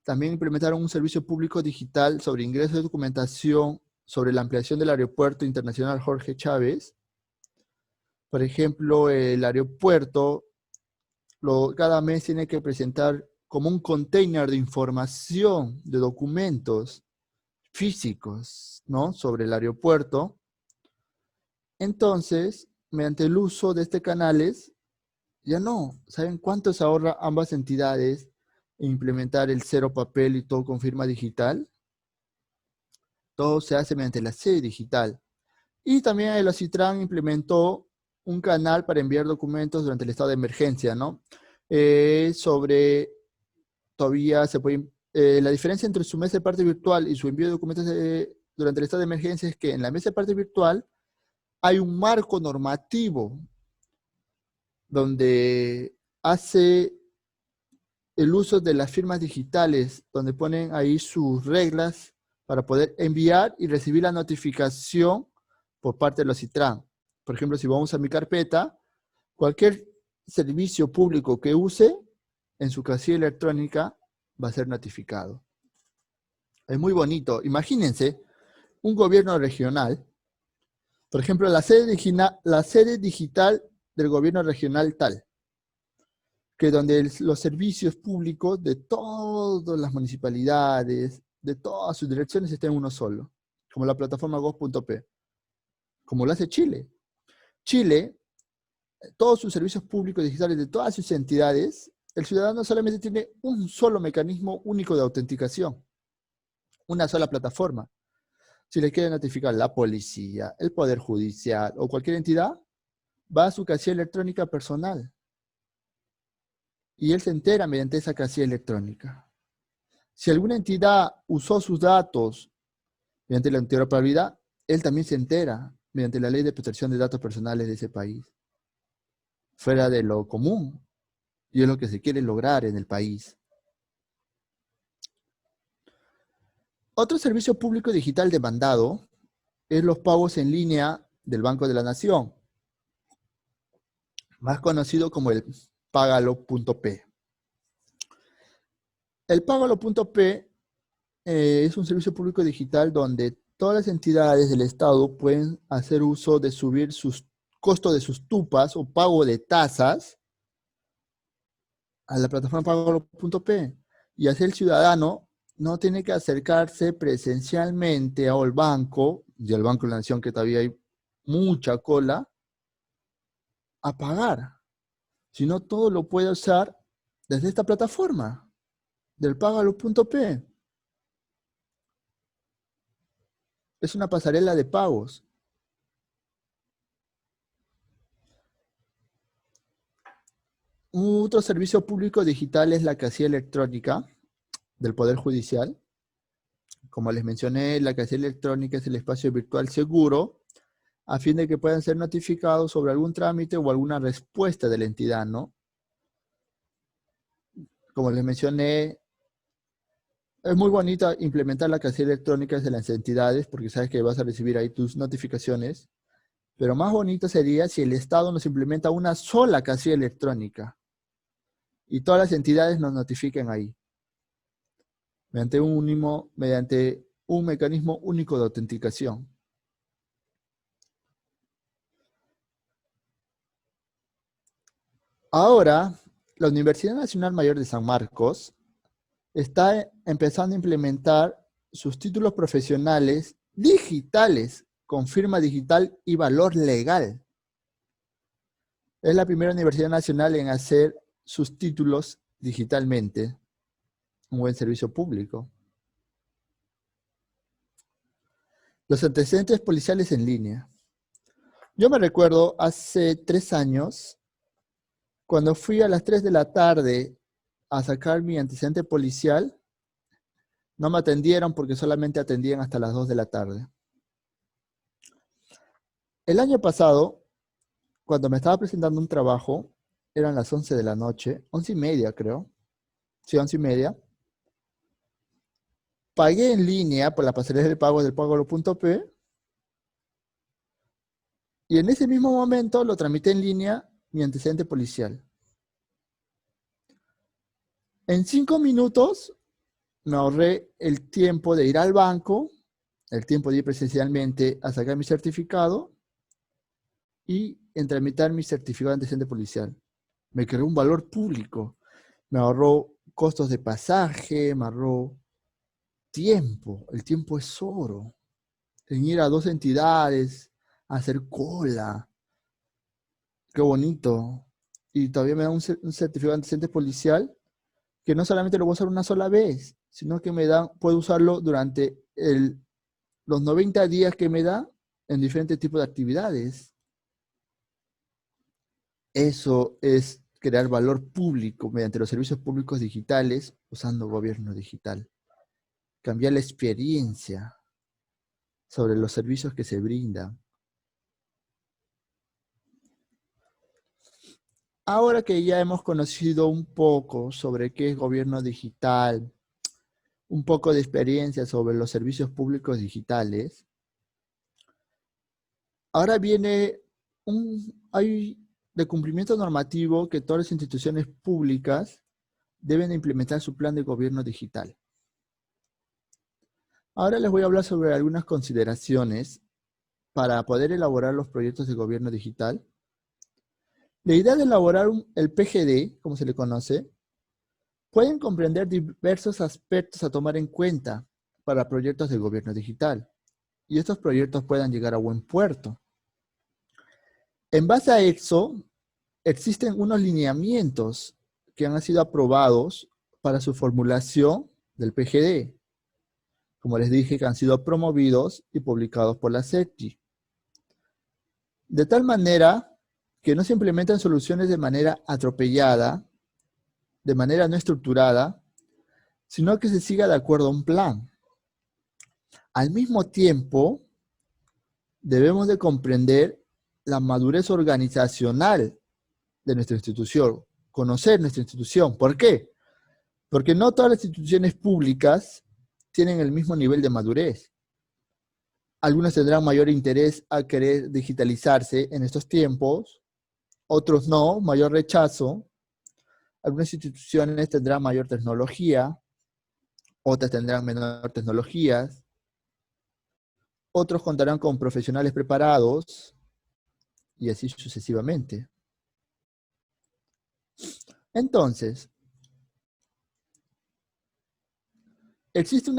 También implementaron un servicio público digital sobre ingreso de documentación sobre la ampliación del Aeropuerto Internacional Jorge Chávez. Por ejemplo, el aeropuerto cada mes tiene que presentar como un container de información, de documentos físicos, ¿no?, sobre el aeropuerto. Entonces, mediante el uso de este canales, ya no. ¿Saben cuánto se ahorra ambas entidades en implementar el cero papel y todo con firma digital? Todo se hace mediante la sede digital. Y también el OSITRAN implementó un canal para enviar documentos durante el estado de emergencia, ¿no? Todavía se puede... la diferencia entre su mesa de parte virtual y su envío de documentos durante el estado de emergencia es que en la mesa de parte virtual hay un marco normativo donde hace el uso de las firmas digitales, donde ponen ahí sus reglas para poder enviar y recibir la notificación por parte de los OSITRAN. Por ejemplo, si vamos a mi carpeta, cualquier servicio público que use en su casilla electrónica va a ser notificado. Es muy bonito. Imagínense un gobierno regional, por ejemplo, la sede digital del gobierno regional tal, que donde los servicios públicos de todas las municipalidades, de todas sus direcciones, estén en uno solo, como la plataforma gov.p, como lo hace Chile. Chile, todos sus servicios públicos digitales de todas sus entidades, el ciudadano solamente tiene un solo mecanismo único de autenticación, una sola plataforma. Si le quiere notificar la policía, el poder judicial o cualquier entidad, va a su casilla electrónica personal. Y él se entera mediante esa casilla electrónica. Si alguna entidad usó sus datos mediante la interoperabilidad, él también se entera mediante la ley de protección de datos personales de ese país. Fuera de lo común, y es lo que se quiere lograr en el país. Otro servicio público digital demandado es los pagos en línea del Banco de la Nación, más conocido como el Págalo.p. El Págalo.p es un servicio público digital donde todas las entidades del Estado pueden hacer uso de subir sus costos de sus tupas o pago de tasas a la plataforma Págalo.p. Y así el ciudadano no tiene que acercarse presencialmente al banco, y al Banco de la Nación, que todavía hay mucha cola, a pagar, sino todo lo puede usar desde esta plataforma del Págalo.p. Es una pasarela de pagos. Otro servicio público digital es la casilla electrónica del Poder Judicial. Como les mencioné, la casilla electrónica es el espacio virtual seguro a fin de que puedan ser notificados sobre algún trámite o alguna respuesta de la entidad, ¿no? Como les mencioné, es muy bonito implementar la casilla electrónica de las entidades porque sabes que vas a recibir ahí tus notificaciones, pero más bonito sería si el Estado nos implementa una sola casilla electrónica y todas las entidades nos notifiquen ahí, mediante un mecanismo único de autenticación. Ahora, la Universidad Nacional Mayor de San Marcos está empezando a implementar sus títulos profesionales digitales con firma digital y valor legal. Es la primera universidad nacional en hacer sus títulos digitalmente. Un buen servicio público. Los antecedentes policiales en línea. Yo me recuerdo hace 3 años, cuando fui a las 3 de la tarde a sacar mi antecedente policial, no me atendieron porque solamente atendían hasta las 2 de la tarde. El año pasado, cuando me estaba presentando un trabajo, eran las 11 de la noche, 11:30 creo, sí, 11:30. Pagué en línea por la pasarela de pago del Pagolo.p y en ese mismo momento lo tramité en línea mi antecedente policial. En 5 minutos me ahorré el tiempo de ir al banco, el tiempo de ir presencialmente a sacar mi certificado y en tramitar mi certificado de antecedente policial. Me creó un valor público, me ahorró costos de pasaje, me ahorró tiempo. El tiempo es oro. En ir a 2 entidades, a hacer cola. Qué bonito. Y todavía me da un certificado de antecedente policial que no solamente lo voy a usar una sola vez, sino que puedo usarlo durante los 90 días que me da en diferentes tipos de actividades. Eso es crear valor público mediante los servicios públicos digitales usando gobierno digital. Cambiar la experiencia sobre los servicios que se brindan. Ahora que ya hemos conocido un poco sobre qué es gobierno digital, un poco de experiencia sobre los servicios públicos digitales, ahora viene hay de cumplimiento normativo que todas las instituciones públicas deben implementar su plan de gobierno digital. Ahora les voy a hablar sobre algunas consideraciones para poder elaborar los proyectos de gobierno digital. La idea de elaborar el PGD, como se le conoce, pueden comprender diversos aspectos a tomar en cuenta para proyectos de gobierno digital, y estos proyectos puedan llegar a buen puerto. En base a eso, existen unos lineamientos que han sido aprobados para su formulación del PGD, como les dije, que han sido promovidos y publicados por la SECTI. De tal manera que no se implementan soluciones de manera atropellada, de manera no estructurada, sino que se siga de acuerdo a un plan. Al mismo tiempo, debemos de comprender la madurez organizacional de nuestra institución, conocer nuestra institución. ¿Por qué? Porque no todas las instituciones públicas tienen el mismo nivel de madurez. Algunas tendrán mayor interés a querer digitalizarse en estos tiempos, otros no, mayor rechazo. Algunas instituciones tendrán mayor tecnología, otras tendrán menor tecnologías, otros contarán con profesionales preparados y así sucesivamente. Entonces, existe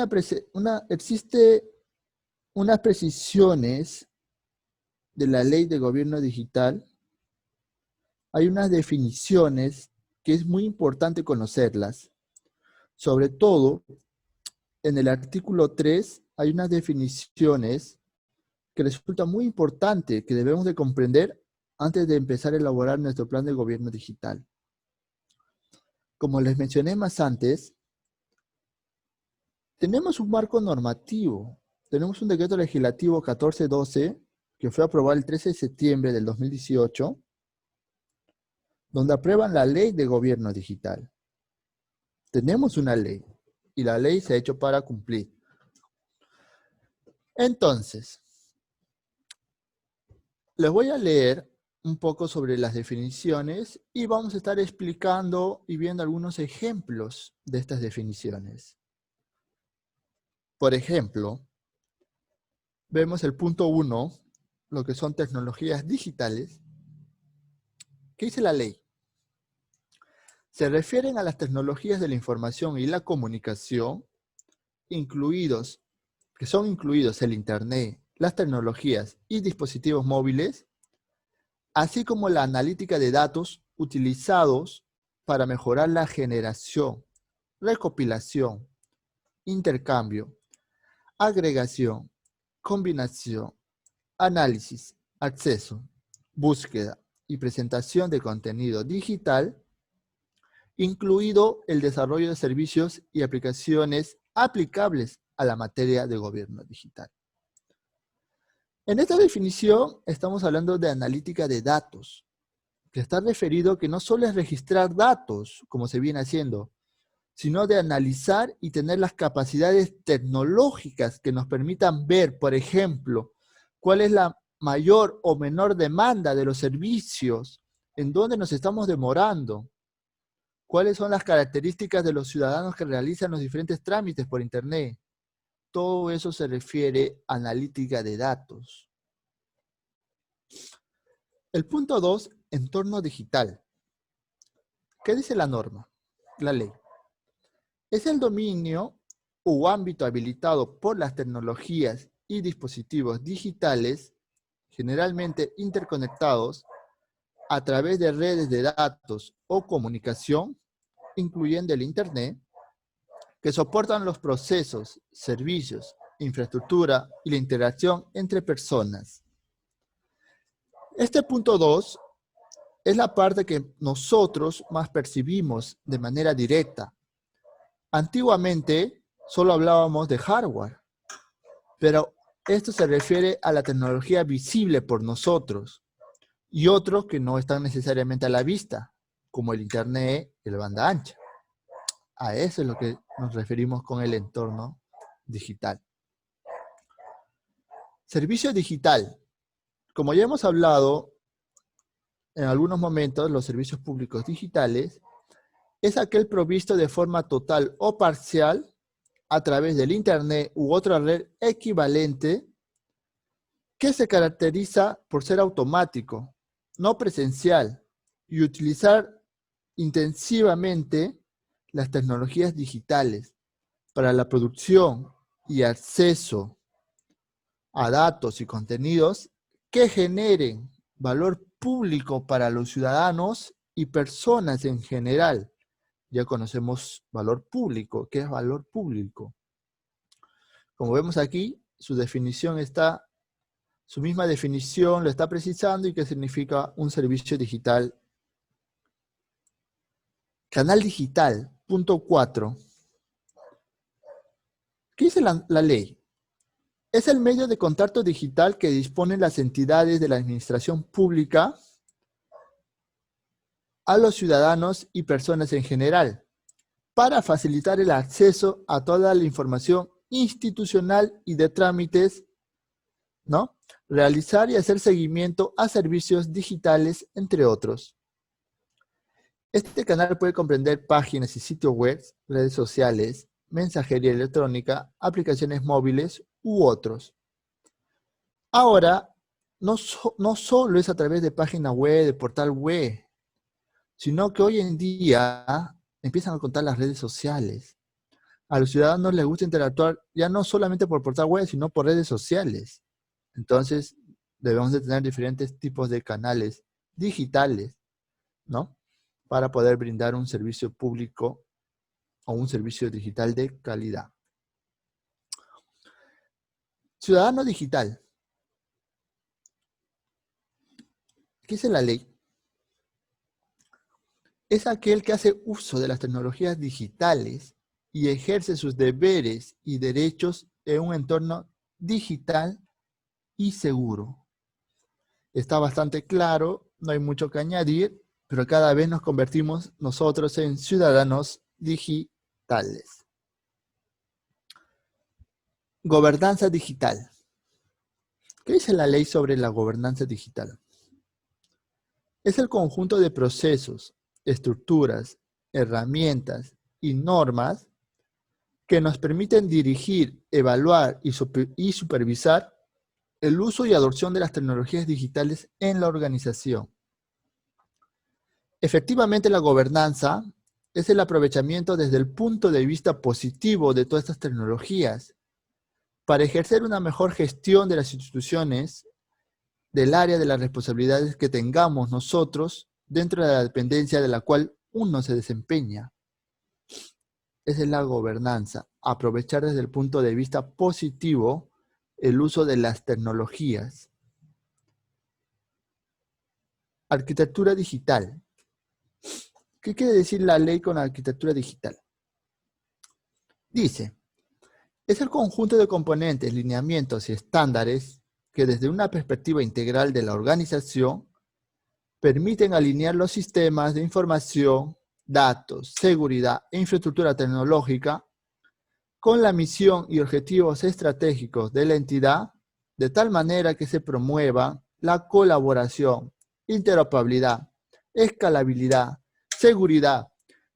unas precisiones de la ley de gobierno digital. Hay unas definiciones que es muy importante conocerlas. Sobre todo, en el artículo 3 hay unas definiciones que resulta muy importante que debemos de comprender antes de empezar a elaborar nuestro plan de gobierno digital. Como les mencioné más antes, tenemos un marco normativo. Tenemos un decreto legislativo 1412 que fue aprobado el 13 de septiembre del 2018, donde aprueban la ley de gobierno digital. Tenemos una ley y la ley se ha hecho para cumplir. Entonces, les voy a leer un poco sobre las definiciones y vamos a estar explicando y viendo algunos ejemplos de estas definiciones. Por ejemplo, vemos el punto 1, lo que son tecnologías digitales. ¿Qué dice la ley? Se refieren a las tecnologías de la información y la comunicación, que son incluidos el Internet, las tecnologías y dispositivos móviles, así como la analítica de datos utilizados para mejorar la generación, recopilación, intercambio, agregación, combinación, análisis, acceso, búsqueda y presentación de contenido digital, incluido el desarrollo de servicios y aplicaciones aplicables a la materia de gobierno digital. En esta definición estamos hablando de analítica de datos, que está referido que no solo es registrar datos, como se viene haciendo, sino de analizar y tener las capacidades tecnológicas que nos permitan ver, por ejemplo, cuál es la mayor o menor demanda de los servicios, en dónde nos estamos demorando, cuáles son las características de los ciudadanos que realizan los diferentes trámites por Internet. Todo eso se refiere a analítica de datos. El punto 2, entorno digital. ¿Qué dice la norma? La ley. Es el dominio o ámbito habilitado por las tecnologías y dispositivos digitales, generalmente interconectados, a través de redes de datos o comunicación, incluyendo el Internet, que soportan los procesos, servicios, infraestructura y la interacción entre personas. Este punto 2 es la parte que nosotros más percibimos de manera directa. Antiguamente solo hablábamos de hardware, pero esto se refiere a la tecnología visible por nosotros y otros que no están necesariamente a la vista, como el Internet y la banda ancha. A eso es lo que nos referimos con el entorno digital. Servicio digital. Como ya hemos hablado en algunos momentos, los servicios públicos digitales es aquel provisto de forma total o parcial a través del Internet u otra red equivalente que se caracteriza por ser automático, no presencial y utilizar intensivamente las tecnologías digitales para la producción y acceso a datos y contenidos que generen valor público para los ciudadanos y personas en general. Ya conocemos valor público. ¿Qué es valor público? Como vemos aquí, su misma definición lo está precisando y qué significa un servicio digital. Canal digital, punto 4. ¿Qué dice la ley? Es el medio de contacto digital que disponen las entidades de la administración pública a los ciudadanos y personas en general, para facilitar el acceso a toda la información institucional y de trámites, ¿no? Realizar y hacer seguimiento a servicios digitales, entre otros. Este canal puede comprender páginas y sitios web, redes sociales, mensajería electrónica, aplicaciones móviles u otros. Ahora, no solo es a través de página web, de portal web, sino que hoy en día empiezan a contar las redes sociales. A los ciudadanos les gusta interactuar ya no solamente por portal web, sino por redes sociales. Entonces, debemos de tener diferentes tipos de canales digitales, ¿no? Para poder brindar un servicio público o un servicio digital de calidad. Ciudadano digital. ¿Qué dice la ley? Es aquel que hace uso de las tecnologías digitales y ejerce sus deberes y derechos en un entorno digital y seguro. Está bastante claro, no hay mucho que añadir, pero cada vez nos convertimos nosotros en ciudadanos digitales. Gobernanza digital. ¿Qué dice la ley sobre la gobernanza digital? Es el conjunto de procesos, estructuras, herramientas y normas que nos permiten dirigir, evaluar y supervisar el uso y adopción de las tecnologías digitales en la organización. Efectivamente, la gobernanza es el aprovechamiento desde el punto de vista positivo de todas estas tecnologías para ejercer una mejor gestión de las instituciones del área de las responsabilidades que tengamos nosotros dentro de la dependencia de la cual uno se desempeña. Esa es la gobernanza, aprovechar desde el punto de vista positivo el uso de las tecnologías. Arquitectura digital. ¿Qué quiere decir la ley con arquitectura digital? Dice, es el conjunto de componentes, lineamientos y estándares que desde una perspectiva integral de la organización permiten alinear los sistemas de información, datos, seguridad e infraestructura tecnológica con la misión y objetivos estratégicos de la entidad de tal manera que se promueva la colaboración, interoperabilidad, escalabilidad, seguridad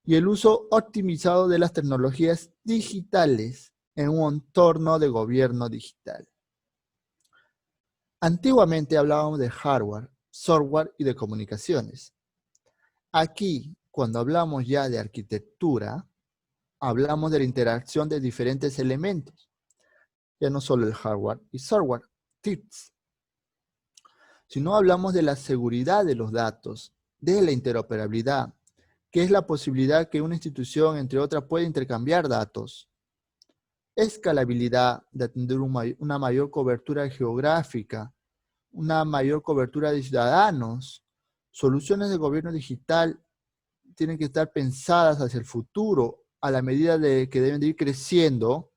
y el uso optimizado de las tecnologías digitales en un entorno de gobierno digital. Antiguamente hablábamos de hardware, software y de comunicaciones. Aquí, cuando hablamos ya de arquitectura, hablamos de la interacción de diferentes elementos, ya no solo el hardware y software, TIPS, sino hablamos de la seguridad de los datos, de la interoperabilidad, que es la posibilidad que una institución, entre otras, puede intercambiar datos, escalabilidad, de atender una mayor cobertura geográfica, una mayor cobertura de ciudadanos, soluciones de gobierno digital tienen que estar pensadas hacia el futuro, a la medida de que deben de ir creciendo,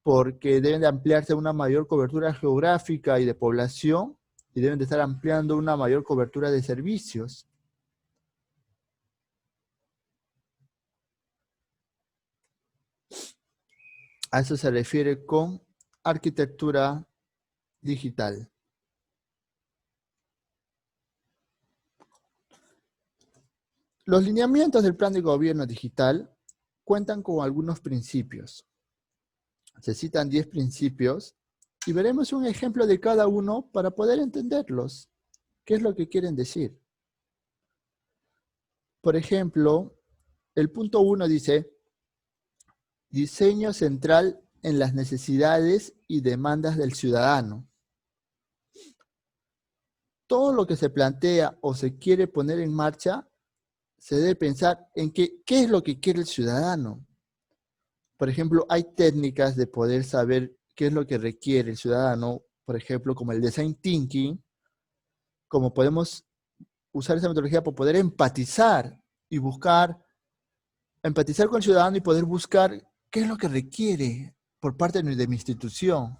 porque deben de ampliarse una mayor cobertura geográfica y de población, y deben de estar ampliando una mayor cobertura de servicios. A eso se refiere con arquitectura digital. Los lineamientos del plan de gobierno digital cuentan con algunos principios. Se citan 10 principios y veremos un ejemplo de cada uno para poder entenderlos. ¿Qué es lo que quieren decir? Por ejemplo, el punto 1 dice, diseño central en las necesidades y demandas del ciudadano. Todo lo que se plantea o se quiere poner en marcha, se debe pensar en qué es lo que quiere el ciudadano. Por ejemplo, hay técnicas de poder saber qué es lo que requiere el ciudadano, por ejemplo, como el design thinking, como podemos usar esa metodología para poder empatizar y empatizar con el ciudadano y poder buscar qué es lo que requiere por parte de mi institución,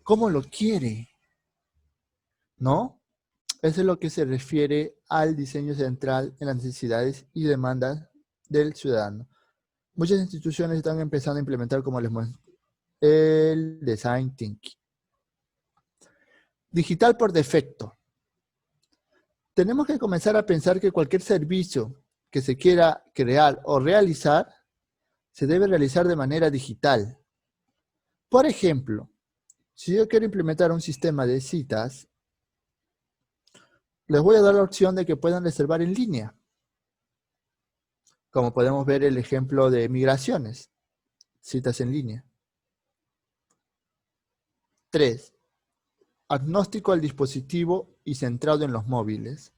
cómo lo quiere, ¿no? Eso es lo que se refiere al diseño central en las necesidades y demandas del ciudadano. Muchas instituciones están empezando a implementar, como les muestro, el design thinking. Digital por defecto. Tenemos que comenzar a pensar que cualquier servicio que se quiera crear o realizar se debe realizar de manera digital. Por ejemplo, si yo quiero implementar un sistema de citas, les voy a dar la opción de que puedan reservar en línea. Como podemos ver el ejemplo de migraciones, citas en línea. 3. Agnóstico al dispositivo y centrado en los móviles.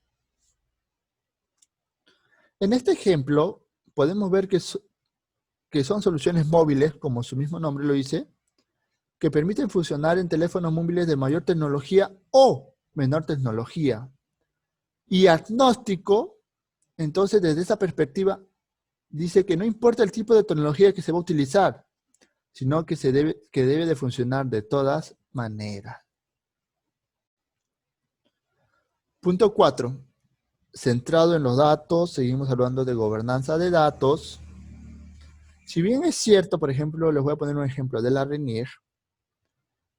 En este ejemplo, podemos ver que son soluciones móviles, como su mismo nombre lo dice, que permiten funcionar en teléfonos móviles de mayor tecnología o menor tecnología. Y agnóstico, entonces desde esa perspectiva, dice que no importa el tipo de tecnología que se va a utilizar, sino que debe de funcionar de todas maneras. Punto 4. Centrado en los datos, seguimos hablando de gobernanza de datos. Si bien es cierto, por ejemplo, les voy a poner un ejemplo de la RENIER.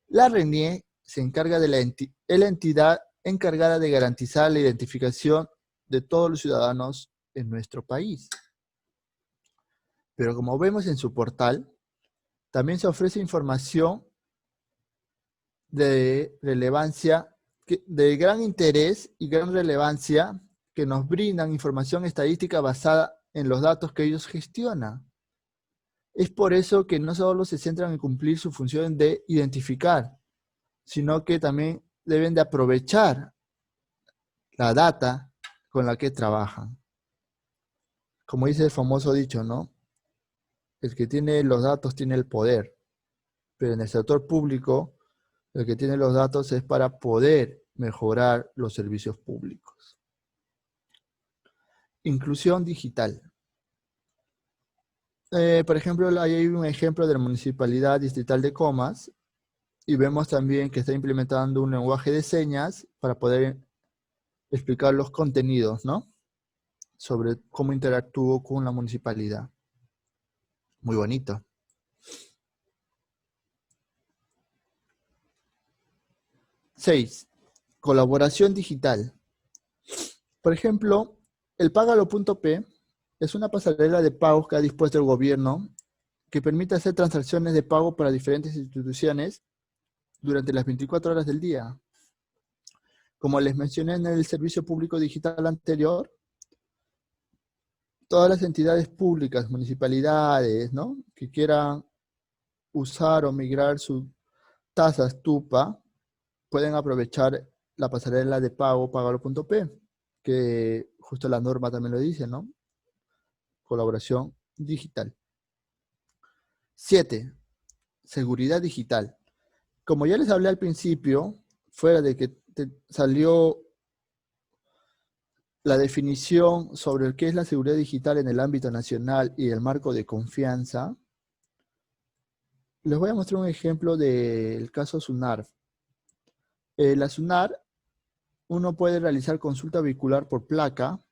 La RENIER se encarga de la entidad encargada de garantizar la identificación de todos los ciudadanos en nuestro país. Pero como vemos en su portal, también se ofrece información de relevancia, de gran interés y gran relevancia, que nos brindan información estadística basada en los datos que ellos gestionan. Es por eso que no solo se centran en cumplir su función de identificar, sino que también deben de aprovechar la data con la que trabajan. Como dice el famoso dicho, ¿no? El que tiene los datos tiene el poder, pero en el sector público, el que tiene los datos es para poder mejorar los servicios públicos. Inclusión digital. Por ejemplo, ahí hay un ejemplo de la Municipalidad Distrital de Comas, y vemos también que está implementando un lenguaje de señas para poder explicar los contenidos, ¿no? Sobre cómo interactúo con la municipalidad. Muy bonito. Seis, colaboración digital. Por ejemplo, el Págalo.p es una pasarela de pagos que ha dispuesto el gobierno que permite hacer transacciones de pago para diferentes instituciones durante las 24 horas del día. Como les mencioné en el servicio público digital anterior, todas las entidades públicas, municipalidades, ¿no?, que quieran usar o migrar sus tasas TUPA, pueden aprovechar la pasarela de pago Págalo.p, que justo la norma también lo dice, ¿no? Colaboración digital. 7. Seguridad digital. Como ya les hablé al principio, fuera de que salió la definición sobre qué es la seguridad digital en el ámbito nacional y el marco de confianza, les voy a mostrar un ejemplo del caso SUNAR. La SUNAR, uno puede realizar consulta vehicular por placa.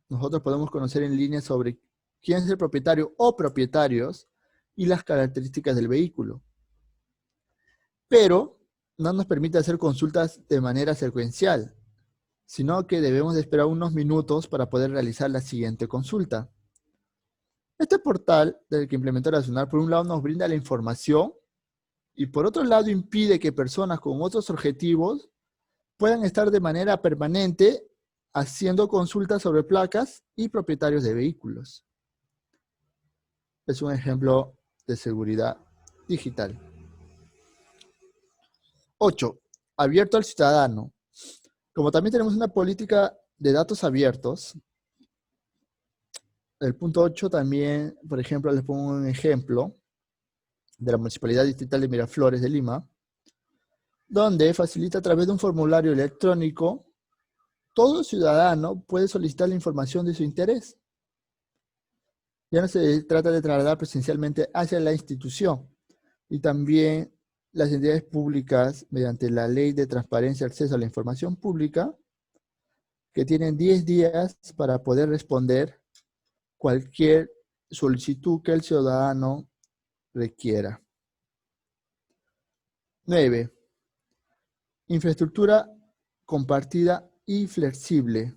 Nosotros podemos conocer en línea sobre quién es el propietario o propietarios y las características del vehículo. Pero no nos permite hacer consultas de manera secuencial, sino que debemos de esperar unos minutos para poder realizar la siguiente consulta. Este portal del que implementó la SUNAR, por un lado, nos brinda la información y por otro lado impide que personas con otros objetivos puedan estar de manera permanente haciendo consultas sobre placas y propietarios de vehículos. Es un ejemplo de seguridad digital. 8. Abierto al ciudadano. Como también tenemos una política de datos abiertos, el punto 8 también, por ejemplo, les pongo un ejemplo de la Municipalidad Distrital de Miraflores de Lima, donde facilita a través de un formulario electrónico, todo ciudadano puede solicitar la información de su interés. Ya no se trata de trasladar presencialmente hacia la institución, y también las entidades públicas, mediante la Ley de Transparencia y Acceso a la Información Pública, que tienen 10 días para poder responder cualquier solicitud que el ciudadano requiera. 9. Infraestructura compartida y flexible.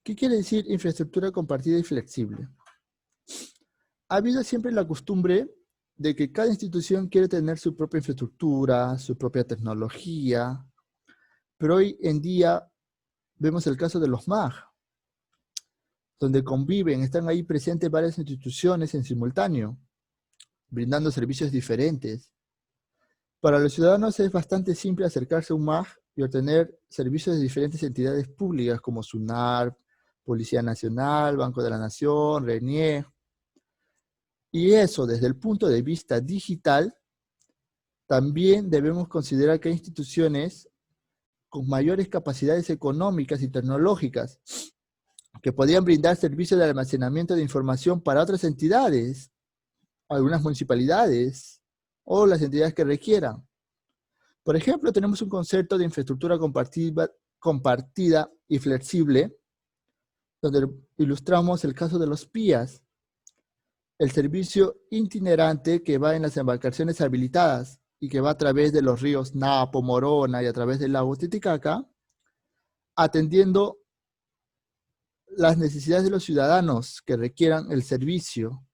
¿Qué quiere decir infraestructura compartida y flexible? Ha habido siempre la costumbre de que cada institución quiere tener su propia infraestructura, su propia tecnología, pero hoy en día vemos el caso de los MAG, donde conviven, están ahí presentes varias instituciones en simultáneo, brindando servicios diferentes. Para los ciudadanos es bastante simple acercarse a un MAG y obtener servicios de diferentes entidades públicas como SUNAR, Policía Nacional, Banco de la Nación, RENIEC. Y eso, desde el punto de vista digital, también debemos considerar que hay instituciones con mayores capacidades económicas y tecnológicas que podrían brindar servicios de almacenamiento de información para otras entidades, algunas municipalidades o las entidades que requieran. Por ejemplo, tenemos un concepto de infraestructura compartida y flexible, donde ilustramos el caso de los PIAs, el servicio itinerante que va en las embarcaciones habilitadas y que va a través de los ríos Napo, Morona y a través del lago Titicaca, atendiendo las necesidades de los ciudadanos que requieran el servicio.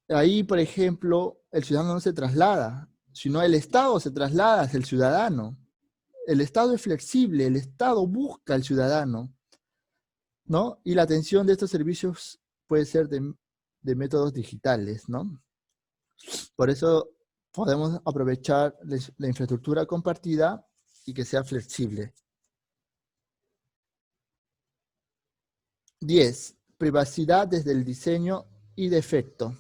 Ahí, por ejemplo, el ciudadano no se traslada, sino el Estado se traslada hacia el ciudadano. El Estado es flexible, el Estado busca al ciudadano. ¿no? Y la atención de estos servicios puede ser de métodos digitales, ¿no? Por eso podemos aprovechar la infraestructura compartida y que sea flexible. 10. Privacidad desde el diseño y defecto.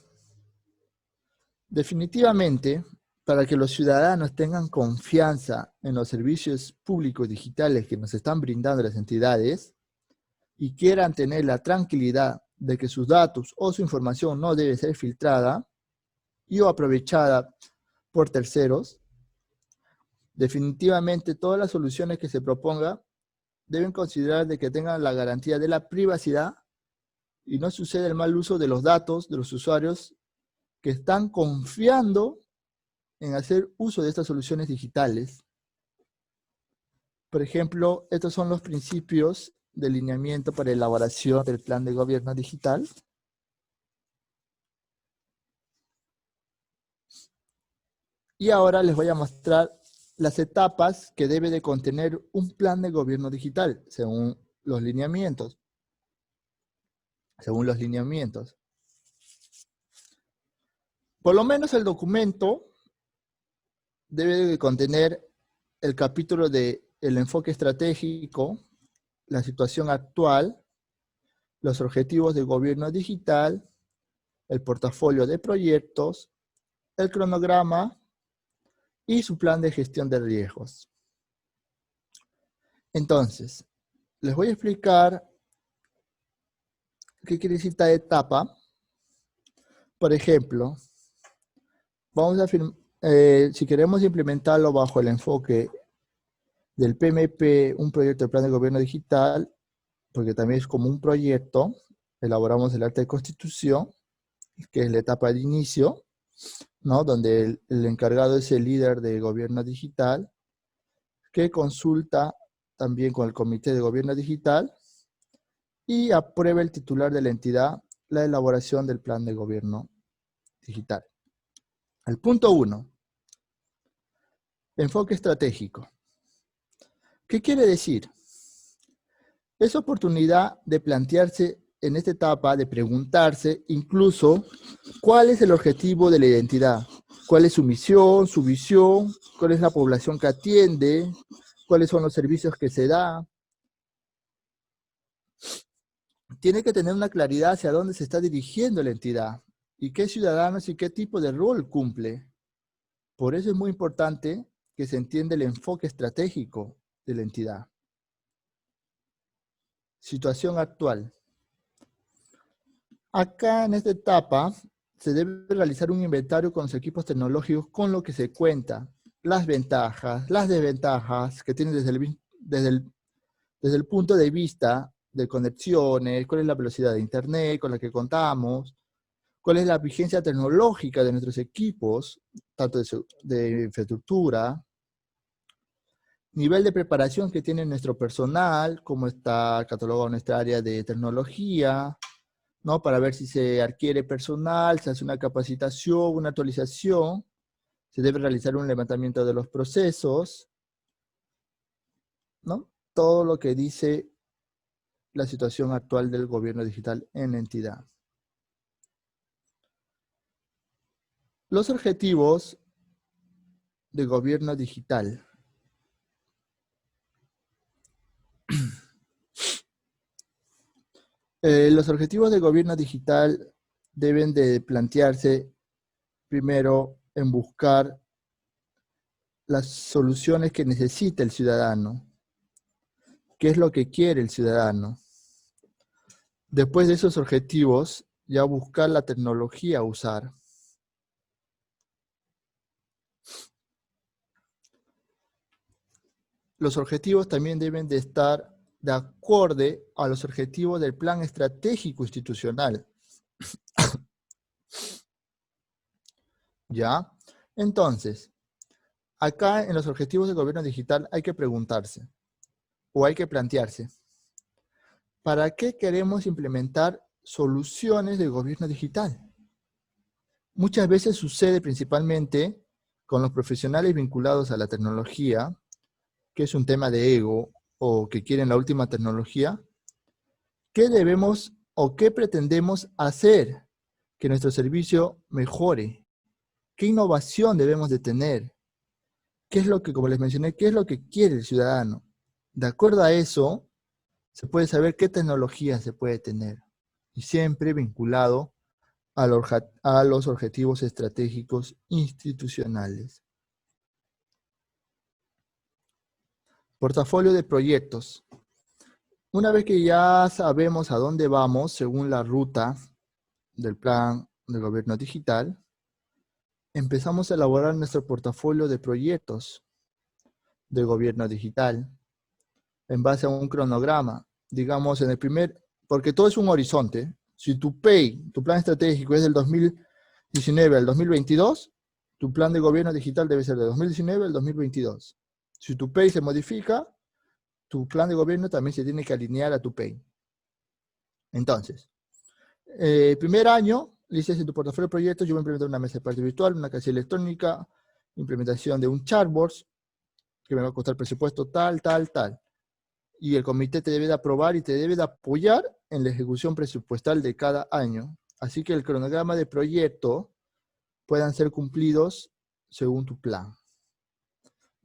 Definitivamente, para que los ciudadanos tengan confianza en los servicios públicos digitales que nos están brindando las entidades y quieran tener la tranquilidad de que sus datos o su información no debe ser filtrada y o aprovechada por terceros, definitivamente todas las soluciones que se propongan deben considerar de que tengan la garantía de la privacidad y no suceda el mal uso de los datos de los usuarios que están confiando en hacer uso de estas soluciones digitales. Por ejemplo, estos son los principios de lineamiento para elaboración del plan de gobierno digital. Y ahora les voy a mostrar las etapas que debe de contener un plan de gobierno digital, según los lineamientos. Por lo menos el documento debe de contener el capítulo de el enfoque estratégico, la situación actual, los objetivos de gobierno digital, el portafolio de proyectos, el cronograma y su plan de gestión de riesgos. Entonces, les voy a explicar qué quiere decir esta etapa. Por ejemplo, vamos a si queremos implementarlo bajo el enfoque del PMP, un proyecto de plan de gobierno digital, porque también es como un proyecto, elaboramos el acta de constitución, que es la etapa de inicio, ¿no? Donde el encargado es el líder de gobierno digital, que consulta también con el comité de gobierno digital y aprueba el titular de la entidad la elaboración del plan de gobierno digital. El punto 1, enfoque estratégico. ¿Qué quiere decir? Es oportunidad de plantearse en esta etapa, de preguntarse incluso cuál es el objetivo de la identidad, cuál es su misión, su visión, cuál es la población que atiende, cuáles son los servicios que se da. Tiene que tener una claridad hacia dónde se está dirigiendo la entidad y qué ciudadanos y qué tipo de rol cumple. Por eso es muy importante que se entienda el enfoque estratégico de la entidad. Situación actual. Acá en esta etapa se debe realizar un inventario con los equipos tecnológicos con lo que se cuenta, las ventajas, las desventajas que tienen desde el punto de vista de conexiones, cuál es la velocidad de internet con la que contamos, cuál es la vigencia tecnológica de nuestros equipos, tanto de infraestructura, nivel de preparación que tiene nuestro personal, cómo está catalogado nuestra área de tecnología, ¿no? Para ver si se adquiere personal, se hace una capacitación, una actualización, se debe realizar un levantamiento de los procesos, ¿no? Todo lo que dice la situación actual del gobierno digital en la entidad. Los objetivos de gobierno digital. Los objetivos de gobierno digital deben de plantearse primero en buscar las soluciones que necesita el ciudadano. ¿Qué es lo que quiere el ciudadano? Después de esos objetivos, ya buscar la tecnología a usar. Los objetivos también deben de estar de acorde a los objetivos del plan estratégico institucional. ¿Ya? Entonces, acá en los objetivos de gobierno digital hay que preguntarse, o hay que plantearse, ¿para qué queremos implementar soluciones de gobierno digital? Muchas veces sucede principalmente con los profesionales vinculados a la tecnología, que es un tema de ego, o que quieren la última tecnología, ¿Qué debemos o qué pretendemos hacer que nuestro servicio mejore? ¿Qué innovación debemos de tener? ¿Qué es lo que, como les mencioné, qué es lo que quiere el ciudadano? De acuerdo a eso, se puede saber qué tecnología se puede tener. Y siempre vinculado a los objetivos estratégicos institucionales. Portafolio de proyectos. Una vez que ya sabemos a dónde vamos según la ruta del plan de gobierno digital, empezamos a elaborar nuestro portafolio de proyectos de gobierno digital en base a un cronograma. Digamos, porque todo es un horizonte. Si tu PEI, tu plan estratégico es del 2019 al 2022, tu plan de gobierno digital debe ser de 2019 al 2022. Si tu PEI se modifica, tu plan de gobierno también se tiene que alinear a tu PEI. Entonces, primer año, dices en tu portafolio de proyectos, yo voy a implementar una mesa de parte virtual, una casilla electrónica, implementación de un chatbot, que me va a costar presupuesto tal, tal, tal. Y el comité te debe de aprobar y te debe de apoyar en la ejecución presupuestal de cada año. Así que el cronograma de proyecto puedan ser cumplidos según tu plan.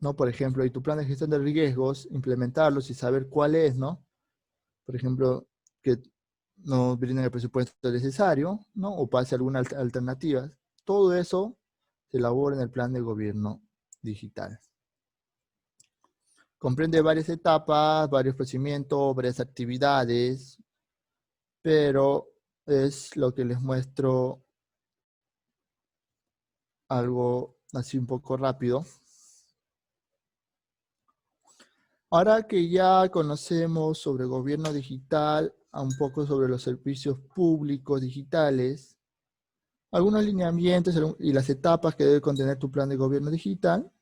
¿No? Por ejemplo, y tu plan de gestión de riesgos, implementarlos y saber cuál es, ¿no? Por ejemplo, que no brinden el presupuesto necesario, ¿no? O pase alguna alternativa. Todo eso se elabora en el plan de gobierno digital. Comprende varias etapas, varios procedimientos, varias actividades, pero es lo que les muestro algo así un poco rápido. Ahora que ya conocemos sobre gobierno digital, un poco sobre los servicios públicos digitales, algunos lineamientos y las etapas que debe contener tu plan de gobierno digital,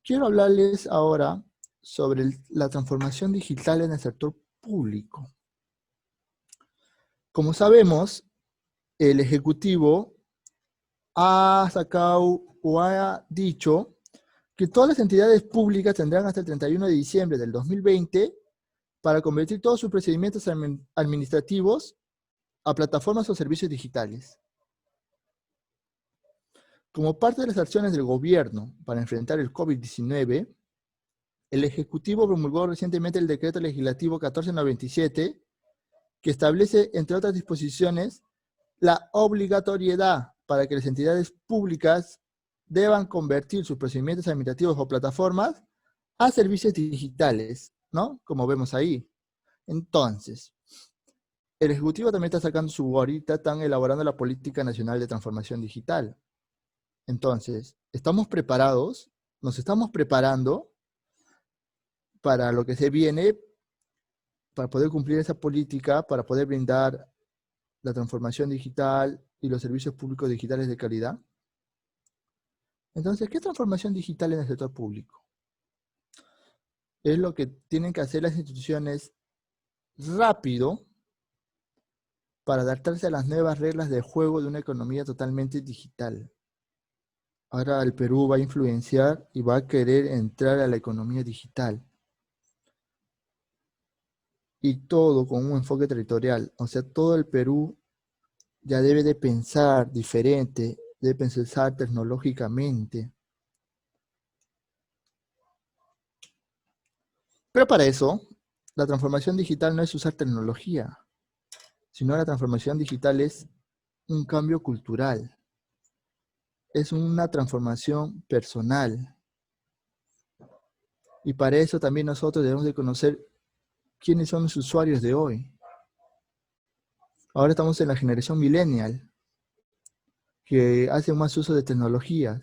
quiero hablarles ahora sobre la transformación digital en el sector público. Como sabemos, el Ejecutivo ha sacado o ha dicho que todas las entidades públicas tendrán hasta el 31 de diciembre del 2020 para convertir todos sus procedimientos administrativos a plataformas o servicios digitales. Como parte de las acciones del gobierno para enfrentar el COVID-19, el Ejecutivo promulgó recientemente el Decreto Legislativo 1497, que establece, entre otras disposiciones, la obligatoriedad para que las entidades públicas deban convertir sus procedimientos administrativos o plataformas a servicios digitales, ¿no? Como vemos ahí. Entonces, el Ejecutivo también está sacando ahorita están elaborando la Política Nacional de Transformación Digital. Entonces, ¿estamos preparados? ¿Nos estamos preparando para lo que se viene, para poder cumplir esa política, para poder brindar la transformación digital y los servicios públicos digitales de calidad? Entonces, ¿qué transformación digital en el sector público? Es lo que tienen que hacer las instituciones rápido para adaptarse a las nuevas reglas de juego de una economía totalmente digital. Ahora el Perú va a influenciar y va a querer entrar a la economía digital. Y todo con un enfoque territorial. O sea, todo el Perú ya debe de pensar diferente, debe pensar tecnológicamente. Pero para eso, la transformación digital no es usar tecnología, sino la transformación digital es un cambio cultural. Es una transformación personal. Y para eso también nosotros debemos de conocer quiénes son los usuarios de hoy. Ahora estamos en la generación millennial, que hace más uso de tecnologías,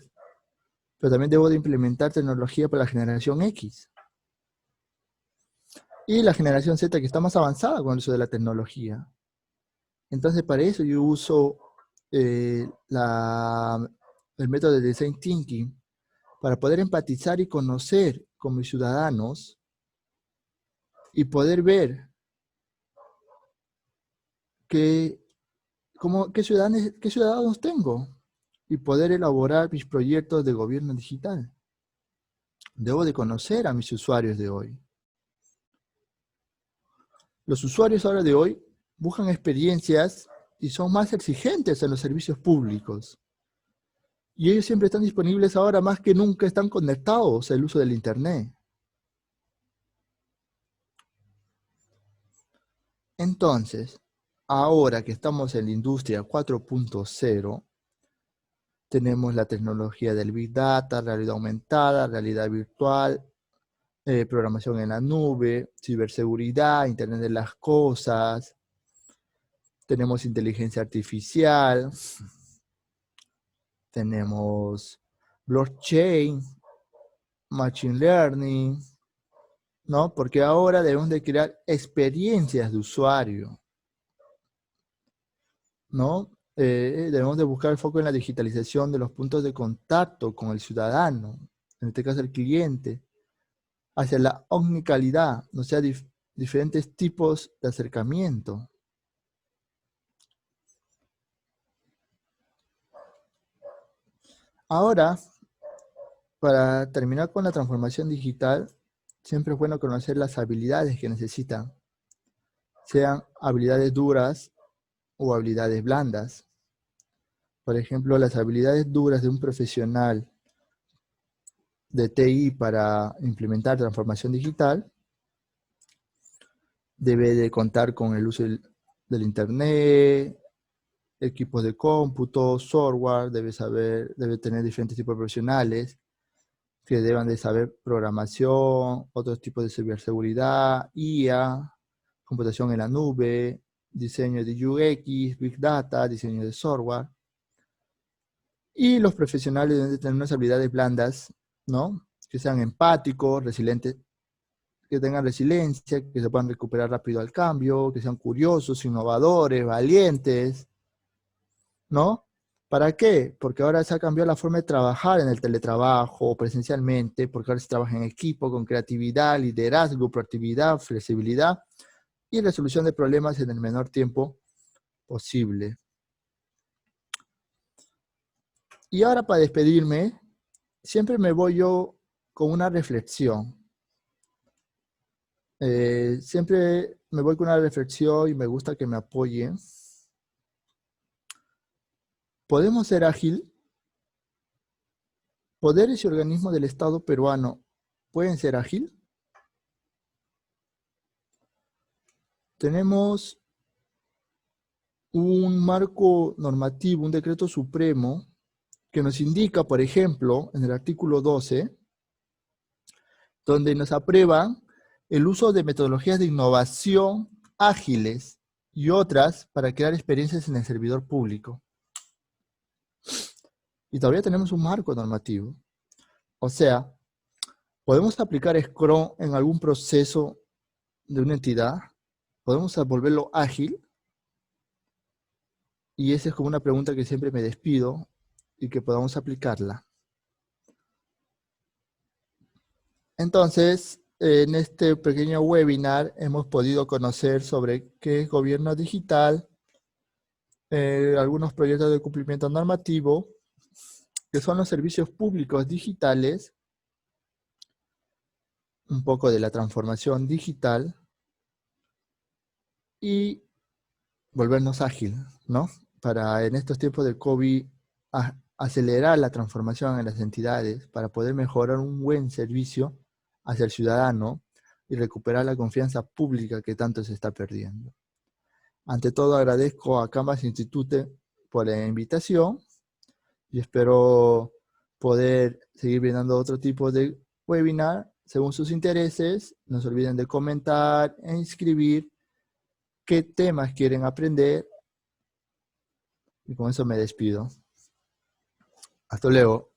pero también debo de implementar tecnología para la generación X. Y la generación Z, que está más avanzada con el uso de la tecnología. Entonces, para eso yo uso el método de Design Thinking, para poder empatizar y conocer con mis ciudadanos y poder ver qué ciudadanos tengo y poder elaborar mis proyectos de gobierno digital. Debo de conocer a mis usuarios de hoy. Los usuarios ahora de hoy buscan experiencias y son más exigentes en los servicios públicos. Y ellos siempre están disponibles ahora más que nunca, están conectados al uso del Internet. Entonces, ahora que estamos en la industria 4.0, tenemos la tecnología del Big Data, realidad aumentada, realidad virtual, programación en la nube, ciberseguridad, Internet de las cosas, tenemos inteligencia artificial, tenemos blockchain, machine learning, ¿no? Porque ahora debemos de crear experiencias de usuario, ¿no? Debemos de buscar el foco en la digitalización de los puntos de contacto con el ciudadano, en este caso el cliente, hacia la omnicalidad, o sea, diferentes tipos de acercamiento. Ahora, para terminar con la transformación digital, siempre es bueno conocer las habilidades que necesitan, sean habilidades duras o habilidades blandas. Por ejemplo, las habilidades duras de un profesional de TI para implementar transformación digital debe de contar con el uso del Internet, equipos de cómputo, software, debe tener diferentes tipos de profesionales que deban de saber programación, otros tipos de ciberseguridad, IA, computación en la nube, diseño de UX, Big Data, diseño de software. Y los profesionales deben de tener unas habilidades blandas, ¿no? Que sean empáticos, resilientes, que tengan resiliencia, que se puedan recuperar rápido al cambio, que sean curiosos, innovadores, valientes, ¿no? ¿Para qué? Porque ahora se ha cambiado la forma de trabajar en el teletrabajo, presencialmente, porque ahora se trabaja en equipo, con creatividad, liderazgo, proactividad, flexibilidad y resolución de problemas en el menor tiempo posible. Y ahora, para despedirme, siempre me voy yo con una reflexión. Siempre me voy con una reflexión y me gusta que me apoyen. ¿Podemos ser ágil? ¿Poderes y organismos del Estado peruano pueden ser ágil? Tenemos un marco normativo, un decreto supremo, que nos indica, por ejemplo, en el artículo 12, donde nos aprueban el uso de metodologías de innovación ágiles y otras para crear experiencias en el servidor público. Y todavía tenemos un marco normativo. O sea, ¿podemos aplicar Scrum en algún proceso de una entidad? ¿Podemos volverlo ágil? Y esa es como una pregunta que siempre me despido y que podamos aplicarla. Entonces, en este pequeño webinar hemos podido conocer sobre qué es gobierno digital, algunos proyectos de cumplimiento normativo, que son los servicios públicos digitales, un poco de la transformación digital y volvernos ágil, ¿no? Para en estos tiempos de COVID acelerar la transformación en las entidades para poder mejorar un buen servicio hacia el ciudadano y recuperar la confianza pública que tanto se está perdiendo. Ante todo, agradezco a Canvas Institute por la invitación y espero poder seguir brindando otro tipo de webinar según sus intereses. No se olviden de comentar e inscribir qué temas quieren aprender. Y con eso me despido. Hasta luego.